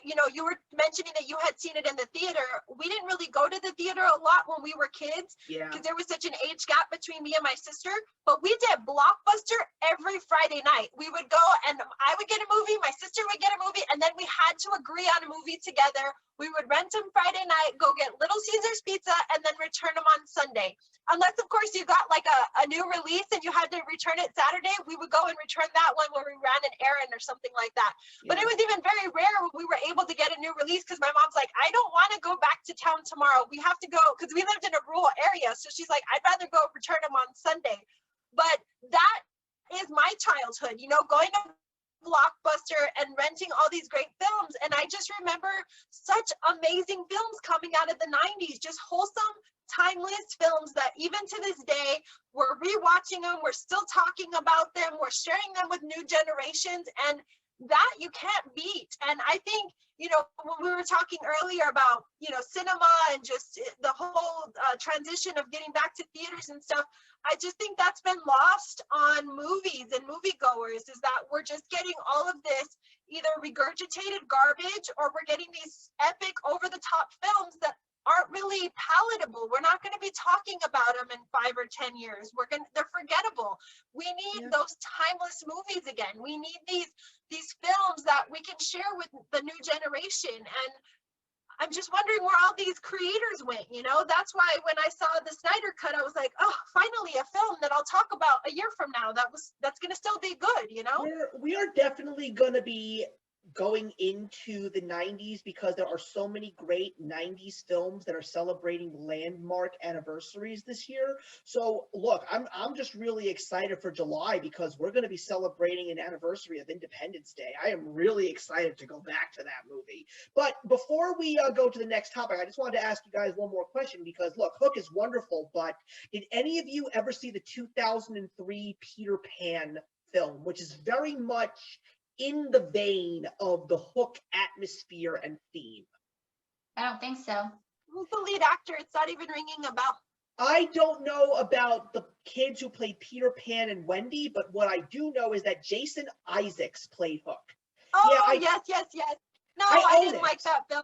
You know, you were mentioning that you had seen it in the theater. We didn't really go to the theater a lot when we were kids, because there was such an age gap between me and my sister, but we did Blockbuster every Friday night. We would go, and I would get a movie, my sister would get a movie, and then we had to agree on a movie together. We would rent them Friday night, go get Little Caesars pizza, and then return them on Sunday. Unless, of course, you got like a new release and you had to return it Saturday, we would go and return that one where we ran an errand or something like that. But it was even very rare when we were able to get a new release, because my mom's like, I don't want to go back to town tomorrow. We have to go, because we lived in a rural area. So she's like, I'd rather go return them on Sunday. But that is my childhood, you know, going to Blockbuster and renting all these great films. And I just remember such amazing films coming out of the 90s, just wholesome, timeless films that even to this day, we're rewatching them, we're still talking about them, we're sharing them with new generations, and that you can't beat. And I think, you know, when we were talking earlier about, you know, cinema and just the whole transition of getting back to theaters and stuff, I just think that's been lost on movies and moviegoers, is that we're just getting all of this either regurgitated garbage, or we're getting these epic over-the-top films that aren't really palatable. We're not going to be talking about them in 5 or 10 years. They're forgettable. We need those timeless movies again. We need these films that we can share with the new generation. And I'm just wondering where all these creators went, you know? That's why when I saw the Snyder Cut, I was like, oh, finally a film that I'll talk about a year from now that's going to still be good, you know? We are definitely going to be going into the 90s, because there are so many great 90s films that are celebrating landmark anniversaries this year. So look, I'm just really excited for July, because we're going to be celebrating an anniversary of Independence Day. I am really excited to go back to that movie. But before we go to the next topic, I just wanted to ask you guys one more question, because look, Hook is wonderful, but did any of you ever see the 2003 Peter Pan film, which is very much in the vein of the Hook atmosphere and theme? I don't think so. Who's the lead actor? It's not even ringing a bell. I don't know about the kids who played Peter Pan and Wendy, but what I do know is that Jason Isaacs played Hook. Oh, yes. No, I didn't like that film.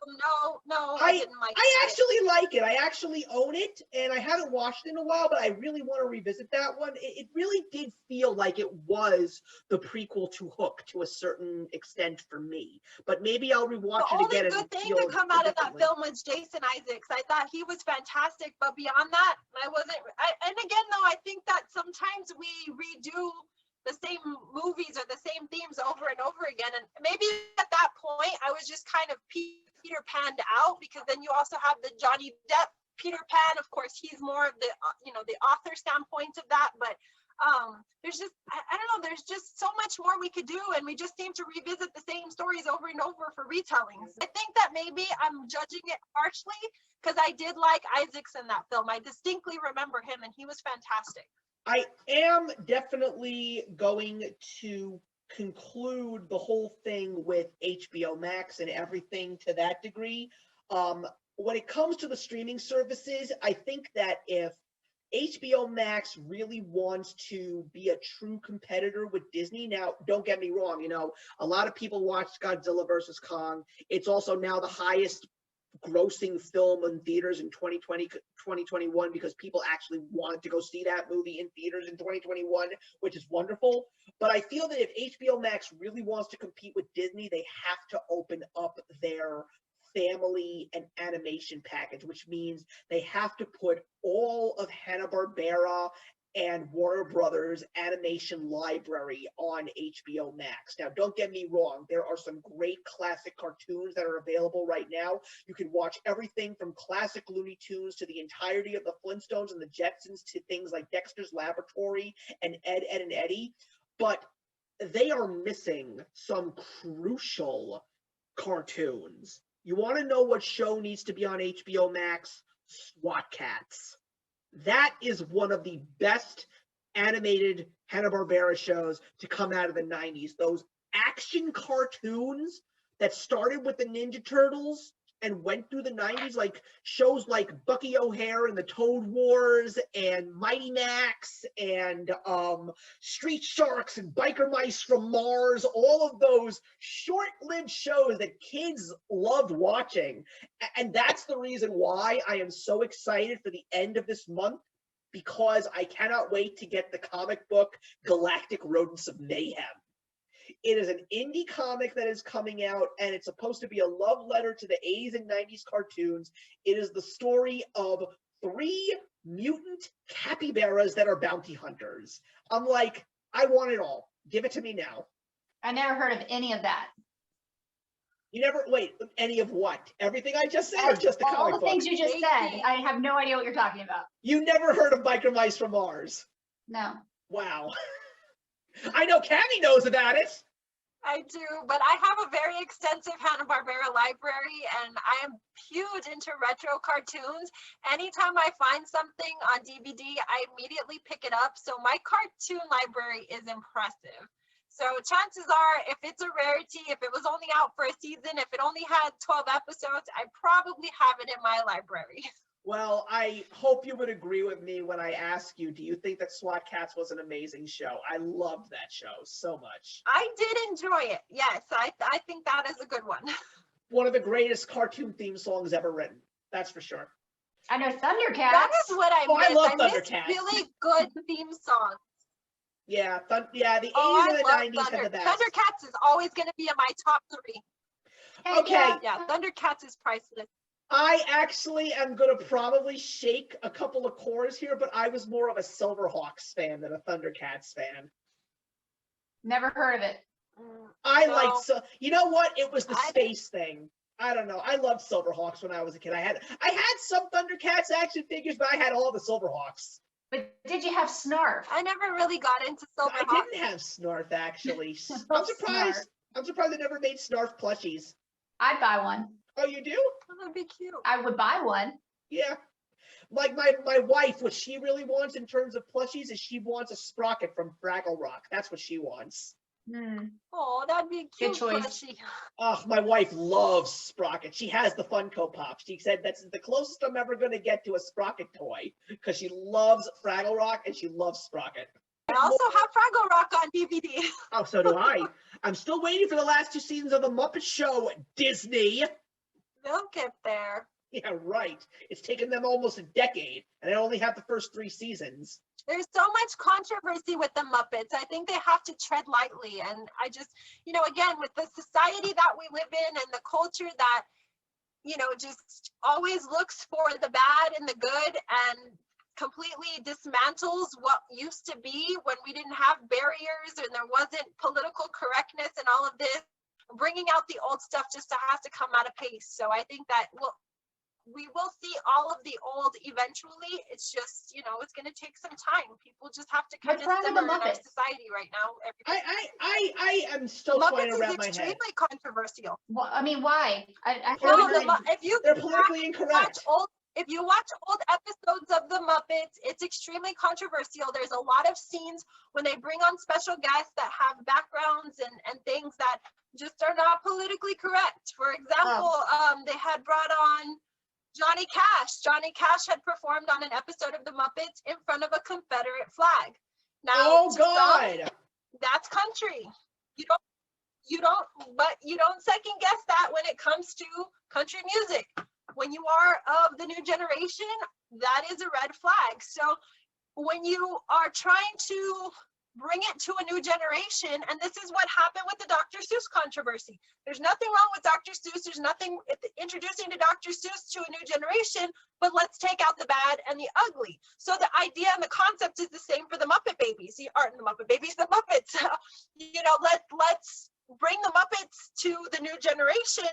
No, I didn't like it. I actually like it. I actually own it, and I haven't watched it in a while, but I really want to revisit that one. It really did feel like it was the prequel to Hook to a certain extent for me, but maybe I'll rewatch it again. The only good thing to come out of that film was Jason Isaacs. I thought he was fantastic, but beyond that, and again, though, I think that sometimes we redo the same movies or the same themes over and over again. And maybe at that point, I was just kind of Peter Panned out, because then you also have the Johnny Depp Peter Pan. Of course, he's more of the, the author standpoint of that. But there's just, I don't know, there's just so much more we could do. And we just seem to revisit the same stories over and over for retellings. I think that maybe I'm judging it harshly, because I did like Isaacs in that film. I distinctly remember him, and he was fantastic. I am definitely going to conclude the whole thing with HBO Max and everything to that degree. When it comes to the streaming services, I think that if HBO Max really wants to be a true competitor with Disney, now don't get me wrong, a lot of people watched Godzilla versus Kong. It's also now the highest grossing film in theaters in 2021 because people actually wanted to go see that movie in theaters in 2021, which is wonderful. But I feel that if HBO Max really wants to compete with Disney, they have to open up their family and animation package, which means they have to put all of Hanna-Barbera and Warner Brothers animation library on HBO Max. Now, don't get me wrong, there are some great classic cartoons that are available right now. You can watch everything from classic Looney Tunes to the entirety of the Flintstones and the Jetsons to things like Dexter's Laboratory and Ed, Ed and Eddie, but they are missing some crucial cartoons. You want to know what show needs to be on HBO Max? SWAT Cats. That is one of the best animated Hanna-Barbera shows to come out of the 90s. Those action cartoons that started with the Ninja Turtles and went through the 90s, like shows like Bucky O'Hare and the Toad Wars and Mighty Max and Street Sharks and Biker Mice from Mars, all of those short-lived shows that kids loved watching. And that's the reason why I am so excited for the end of this month, because I cannot wait to get the comic book Galactic Rodents of Mayhem. It is an indie comic that is coming out, and it's supposed to be a love letter to the 80s and 90s cartoons. It is the story of 3 mutant capybaras that are bounty hunters. I'm like, I want it all. Give it to me now. I never heard of any of that. You never, wait, any of what? Everything I just said, or just the comic book? All the things you just said. I have no idea what you're talking about. You never heard of Biker Mice from Mars? No. Wow. I know Kami knows about it. I do, but I have a very extensive Hanna-Barbera library, and I am huge into retro cartoons. Anytime I find something on DVD, I immediately pick it up. So my cartoon library is impressive. So chances are, if it's a rarity, if it was only out for a season, if it only had 12 episodes, I probably have it in my library. Well, I hope you would agree with me when I ask you, do you think that SWAT Cats was an amazing show? I loved that show so much. I did enjoy it. Yes, I think that is a good one. One of the greatest cartoon theme songs ever written. That's for sure. I know Thundercats. That is what I miss. I love miss Thundercats. really good theme songs. Yeah, the 80s and the 90s had the best. Thundercats is always going to be in my top 3. Okay. Yeah, Thundercats is priceless. I actually am going to probably shake a couple of cores here, but I was more of a Silverhawks fan than a Thundercats fan. Never heard of it. So you know what? It was the space thing. I don't know. I loved Silverhawks when I was a kid. I had some Thundercats action figures, but I had all the Silverhawks. But did you have Snarf? I never really got into Silverhawks. I didn't have Snarf, actually. I'm surprised. I'm surprised they never made Snarf plushies. I'd buy one. Oh, you do? Oh, that'd be cute. I would buy one. Yeah. Like my wife, what she really wants in terms of plushies is she wants a Sprocket from Fraggle Rock. That's what she wants. Oh, that'd be a cute Good choice. plushie. Oh, my wife loves Sprocket. She has the Funko Pop. She said that's the closest I'm ever going to get to a Sprocket toy because she loves Fraggle Rock and she loves Sprocket. I also have Fraggle Rock on DVD. Oh, so do I. I'm still waiting for the last 2 seasons of The Muppet Show, Disney. They'll get there. Yeah, right. It's taken them almost a decade, and I only have the first 3 seasons. There's so much controversy with the Muppets. I think they have to tread lightly. And I just, again, with the society that we live in and the culture that, just always looks for the bad and the good and completely dismantles what used to be when we didn't have barriers and there wasn't political correctness and all of this, bringing out the old stuff just has to come at a pace. So I think that we will see all of the old eventually. It's just, it's going to take some time. People just have to kind of simmer in our society right now. I am still trying to wrap my head. Muppets is extremely controversial. Well, I mean, why? They're politically incorrect. if you watch old episodes of the Muppets, it's extremely controversial. There's a lot of scenes when they bring on special guests that have backgrounds and things that just are not politically correct. For example, they had brought on Johnny Cash. Johnny Cash had performed on an episode of the Muppets in front of a Confederate flag. Now, oh God, that's country. You don't second guess that when it comes to country music. When you are of the new generation, that is a red flag. So when you are trying to bring it to a new generation, and this is what happened with the Dr. Seuss controversy. There's nothing wrong with Dr. Seuss. There's nothing introducing to Dr. Seuss to a new generation, but let's take out the bad and the ugly. So the idea and the concept is the same for the Muppet Babies. The Muppet Babies, the Muppets. Let's bring the Muppets to the new generation,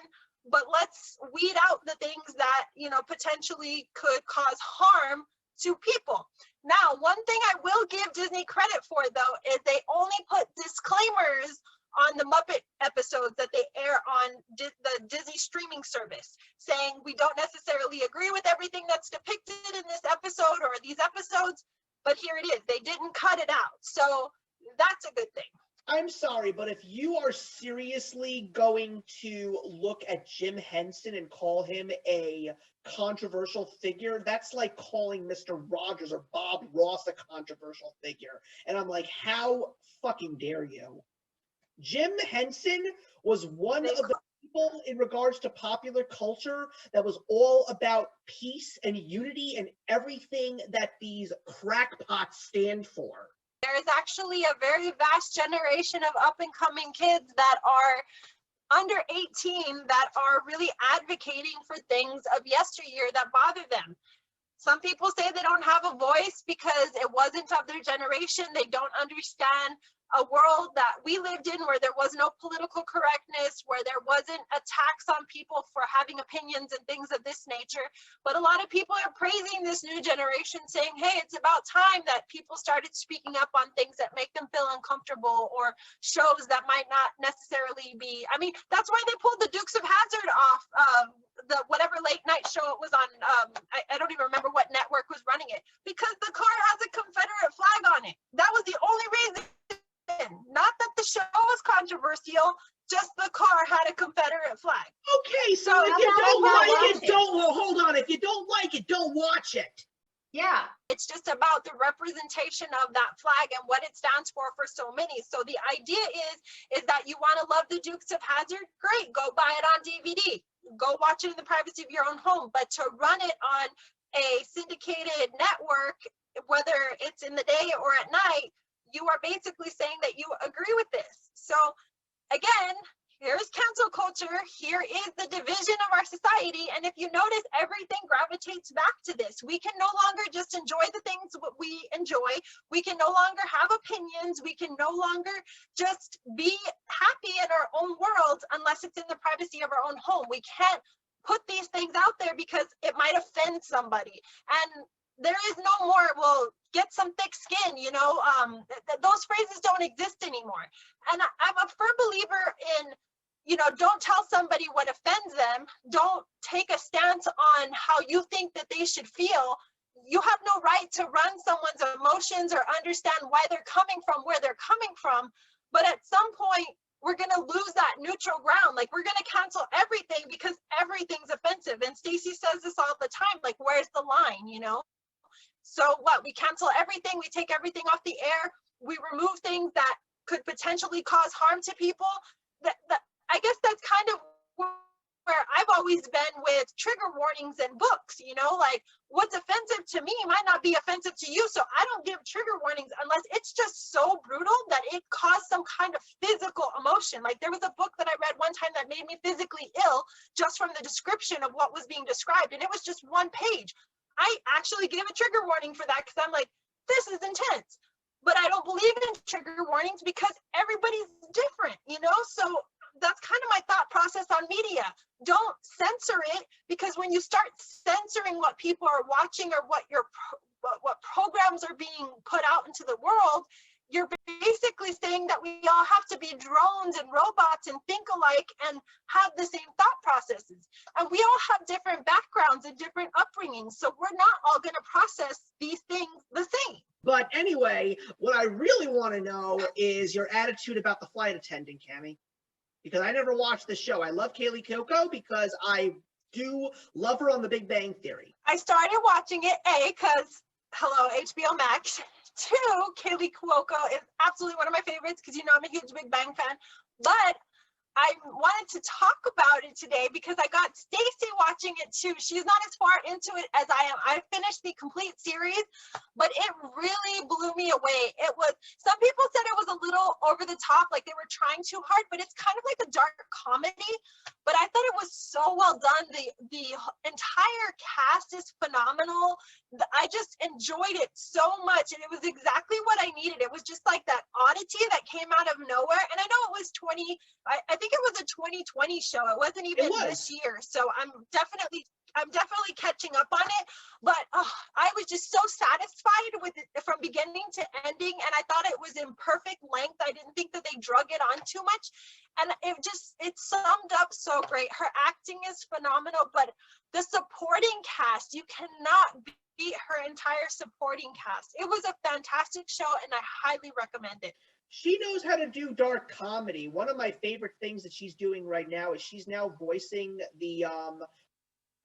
but let's weed out the things that, potentially could cause harm to people. Now, one thing I will give Disney credit for, though, is they only put disclaimers on the Muppet episodes that they air on the Disney streaming service, saying we don't necessarily agree with everything that's depicted in this episode or these episodes, but here it is. They didn't cut it out. So that's a good thing. I'm sorry, but if you are seriously going to look at Jim Henson and call him a controversial figure, that's like calling Mr. Rogers or Bob Ross a controversial figure. And I'm like, how fucking dare you? Jim Henson was one of the people in regards to popular culture that was all about peace and unity and everything that these crackpots stand for. There is actually a very vast generation of up-and-coming kids that are under 18 that are really advocating for things of yesteryear that bother them. Some people say they don't have a voice because it wasn't of their generation. They don't understand a world that we lived in where there was no political correctness, where there wasn't a tax on people for having opinions and things of this nature. But a lot of people are praising this new generation, saying, hey, it's about time that people started speaking up on things that make them feel uncomfortable, or shows that might not necessarily be, that's why they pulled the Dukes of Hazzard off the whatever late night show it was on. I don't even remember what network was running it, because the car has a Confederate flag on it. That was the only reason. Not that the show was controversial, just the car had a Confederate flag. Okay, so if you don't like it, hold on. If you don't like it, don't watch it. Yeah. It's just about the representation of that flag and what it stands for so many. So the idea is that you want to love the Dukes of Hazzard? Great, go buy it on DVD. Go watch it in the privacy of your own home. But to run it on a syndicated network, whether it's in the day or at night, you are basically saying that you agree with this. So again, here's cancel culture. Here is the division of our society. And if you notice, everything gravitates back to this. We can no longer just enjoy the things what we enjoy. We can no longer have opinions. We can no longer just be happy in our own world unless it's in the privacy of our own home. We can't put these things out there because it might offend somebody. And there is no more, well, get some thick skin, those phrases don't exist anymore. And I'm a firm believer in, don't tell somebody what offends them. Don't take a stance on how you think that they should feel. You have no right to run someone's emotions or understand why they're coming from where they're coming from. But at some point, we're going to lose that neutral ground. Like, we're going to cancel everything because everything's offensive. And Stacy says this all the time, like, where's the line, So what, we cancel everything, we take everything off the air, we remove things that could potentially cause harm to people. I guess that's kind of where I've always been with trigger warnings in books, like what's offensive to me might not be offensive to you. So I don't give trigger warnings unless it's just so brutal that it caused some kind of physical emotion. Like, there was a book that I read one time that made me physically ill just from the description of what was being described. And it was just one page. I actually gave a trigger warning for that because I'm like, this is intense. But I don't believe in trigger warnings because everybody's different, So that's kind of my thought process on media. Don't censor it, because when you start censoring what people are watching or what programs are being put out into the world, you're basically saying that we all have to be drones and robots and think alike and have the same thought processes. And we all have different backgrounds and different upbringings. So we're not all going to process these things the same. But anyway, what I really want to know is your attitude about the flight attendant, Kami. Because I never watched the show. I love Kaylee Cuoco because I do love her on The Big Bang Theory. I started watching it, because, hello, HBO Max. 2, Kaylee Cuoco is absolutely one of my favorites because, you know, I'm a huge Big Bang fan. But I wanted to talk about it today because I got Stacy watching it too. She's not as far into it as I am. I finished the complete series, but it really blew me away. It was, some people said it was a little over the top, like they were trying too hard, but it's kind of like a dark comedy. But I thought it was so well done. The entire cast is phenomenal. I just enjoyed it so much, and it was exactly what I needed. It was just like that oddity that came out of nowhere. And I know it was I think it was a 2020 show. It wasn't even this year. So I'm definitely catching up on it. But I was just so satisfied with it from beginning to ending, and I thought it was in perfect length. I didn't think that they drug it on too much, and it summed up so great. Her acting is phenomenal, but the supporting cast, you cannot beat her entire supporting cast. It was a fantastic show, and I highly recommend it. She knows how to do dark comedy. One of my favorite things that she's doing right now is she's now voicing the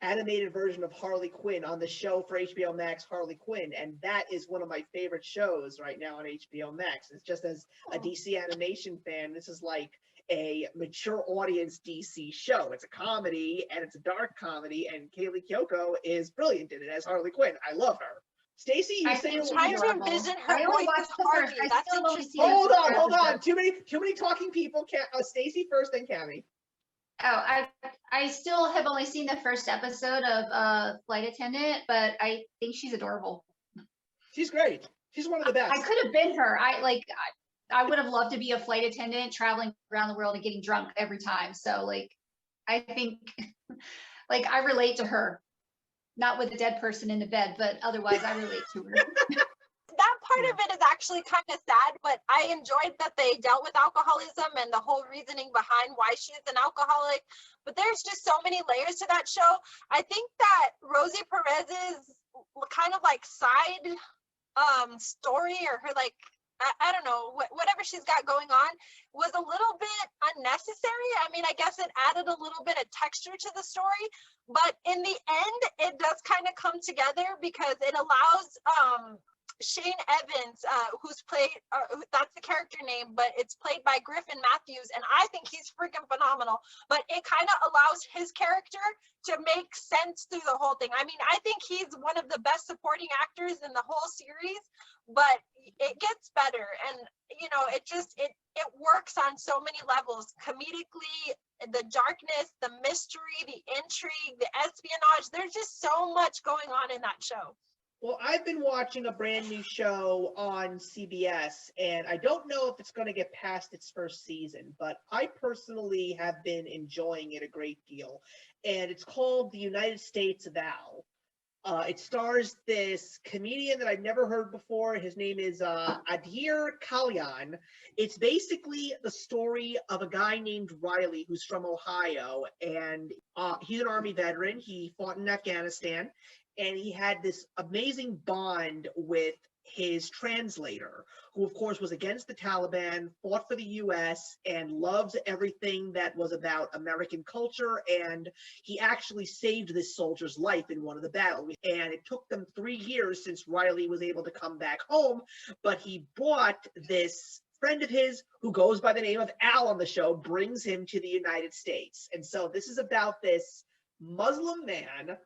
animated version of Harley Quinn on the show for HBO Max, Harley Quinn, and that is one of my favorite shows right now on HBO Max. It's just, as a DC animation fan, this is like a mature audience DC show. It's a comedy, and it's a dark comedy, and Kaylee Cuoco is brilliant in it as Harley Quinn. I love her. Stacy, you say you're trying to envision her voice as Harley. That's interesting. Hold on. Too many talking people. Stacy first, then Kami. Oh, I still have only seen the first episode of Flight Attendant, but I think she's adorable. She's great. She's one of the best. I could have been her. I would have loved to be a flight attendant traveling around the world and getting drunk every time. So like, I think like I relate to her, not with a dead person in the bed, but otherwise I relate to her. That part of it is actually kind of sad, but I enjoyed that they dealt with alcoholism and the whole reasoning behind why she's an alcoholic. But there's just so many layers to that show. I think that Rosie Perez's kind of like side story, or her like, I don't know, whatever she's got going on was a little bit unnecessary. I mean, I guess it added a little bit of texture to the story, but in the end, it does kind of come together because it allows Shane Evans, who's played, that's the character name, but it's played by Griffin Matthews, and I think he's freaking phenomenal, but it kind of allows his character to make sense through the whole thing. I mean, I think he's one of the best supporting actors in the whole series, but it gets better, and you know, it works on so many levels, comedically, the darkness, the mystery, the intrigue, the espionage. There's just so much going on in that show. Well, I've been watching a brand new show on CBS, and I don't know if it's going to get past its first season, but I personally have been enjoying it a great deal. And it's called The United States of Al. It stars this comedian that I've never heard before. His name is Adhir Kalyan. It's basically the story of a guy named Riley who's from Ohio, and he's an Army veteran. He fought in Afghanistan. And he had this amazing bond with his translator, who, of course, was against the Taliban, fought for the U.S., and loves everything that was about American culture. And he actually saved this soldier's life in one of the battles. And it took them 3 years since Riley was able to come back home, but he brought this friend of his who goes by the name of Al on the show, brings him to the United States. And so this is about this Muslim man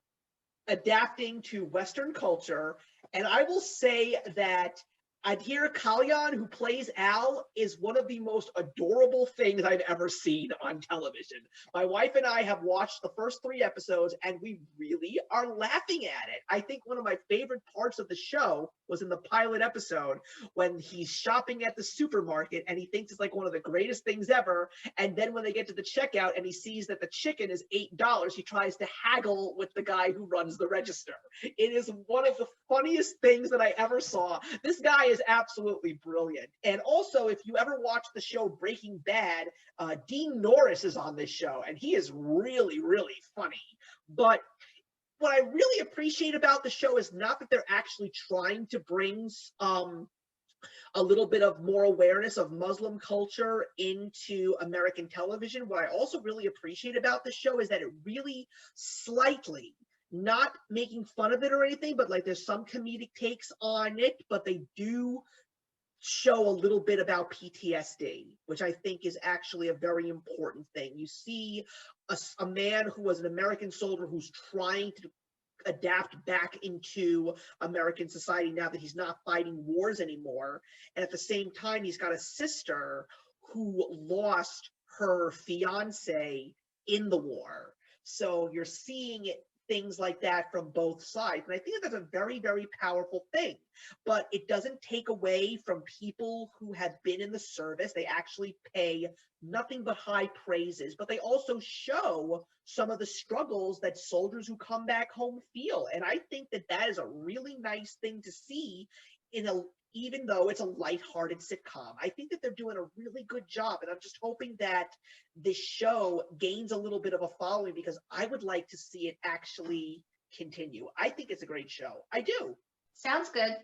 adapting to Western culture. And I will say that Adhir Kalyan, who plays Al, is one of the most adorable things I've ever seen on television. My wife and I have watched the first 3 episodes, and we really are laughing at it. I think one of my favorite parts of the show was in the pilot episode when he's shopping at the supermarket and he thinks it's like one of the greatest things ever. And then when they get to the checkout and he sees that the chicken is $8, he tries to haggle with the guy who runs the register. It is one of the funniest things that I ever saw. This guy is absolutely brilliant. And also, if you ever watch the show Breaking Bad, Dean Norris is on this show, and he is really, really funny. But what I really appreciate about the show is not that they're actually trying to bring a little bit of more awareness of Muslim culture into American television. What I also really appreciate about the show is that it really slightly, not making fun of it or anything, but like there's some comedic takes on it, but they do show a little bit about PTSD, which I think is actually a very important thing. You see a man who was an American soldier who's trying to adapt back into American society now that he's not fighting wars anymore. And at the same time, he's got a sister who lost her fiance in the war. So you're seeing things like that from both sides. And I think that's a very, very powerful thing. But it doesn't take away from people who have been in the service. They actually pay nothing but high praises, but they also show some of the struggles that soldiers who come back home feel. And I think that that is a really nice thing to see even though it's a lighthearted sitcom. I think that they're doing a really good job, and I'm just hoping that this show gains a little bit of a following because I would like to see it actually continue. I think it's a great show. I do. Sounds good.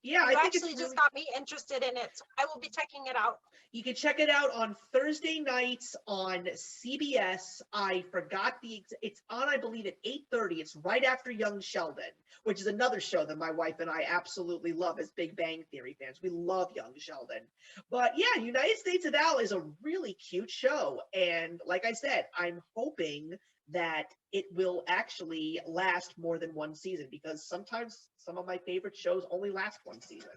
Yeah, You I think actually just got me interested in it, so I will be checking it out. You can check it out on Thursday nights on CBS. I forgot it's on, I believe, at 8:30. It's right after Young Sheldon, which is another show that my wife and I absolutely love as Big Bang Theory fans. We love Young Sheldon. But yeah, United States of Al is a really cute show. And like I said, I'm hoping that it will actually last more than one season because sometimes some of my favorite shows only last one season,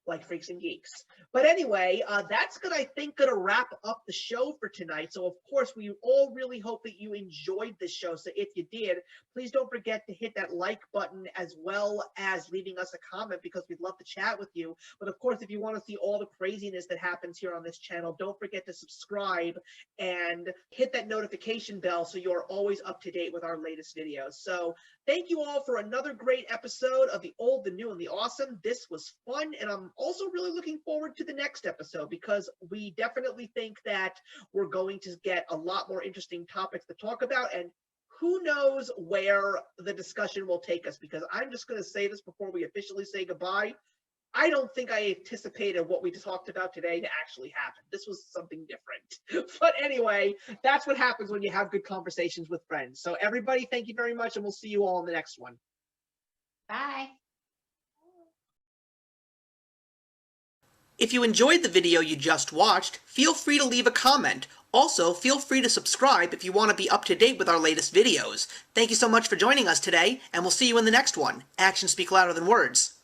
like Freaks and Geeks. But anyway, that's I think gonna wrap up the show for tonight. So of course, we all really hope that you enjoyed this show. So if you did, please don't forget to hit that like button as well as leaving us a comment because we'd love to chat with you. But of course, if you want to see all the craziness that happens here on this channel, don't forget to subscribe and hit that notification bell so you're always up to date with our latest videos. So thank you all for another great episode of The Old, the New, and the Awesome. This was fun, and I'm also really looking forward to the next episode because we definitely think that we're going to get a lot more interesting topics to talk about, and who knows where the discussion will take us, because I'm just going to say this before we officially say goodbye. I don't think I anticipated what we talked about today to actually happen. This was something different. But anyway, that's what happens when you have good conversations with friends. So everybody, thank you very much, and we'll see you all in the next one. Bye. If you enjoyed the video you just watched, feel free to leave a comment. Also, feel free to subscribe if you want to be up to date with our latest videos. Thank you so much for joining us today, and we'll see you in the next one. Actions speak louder than words.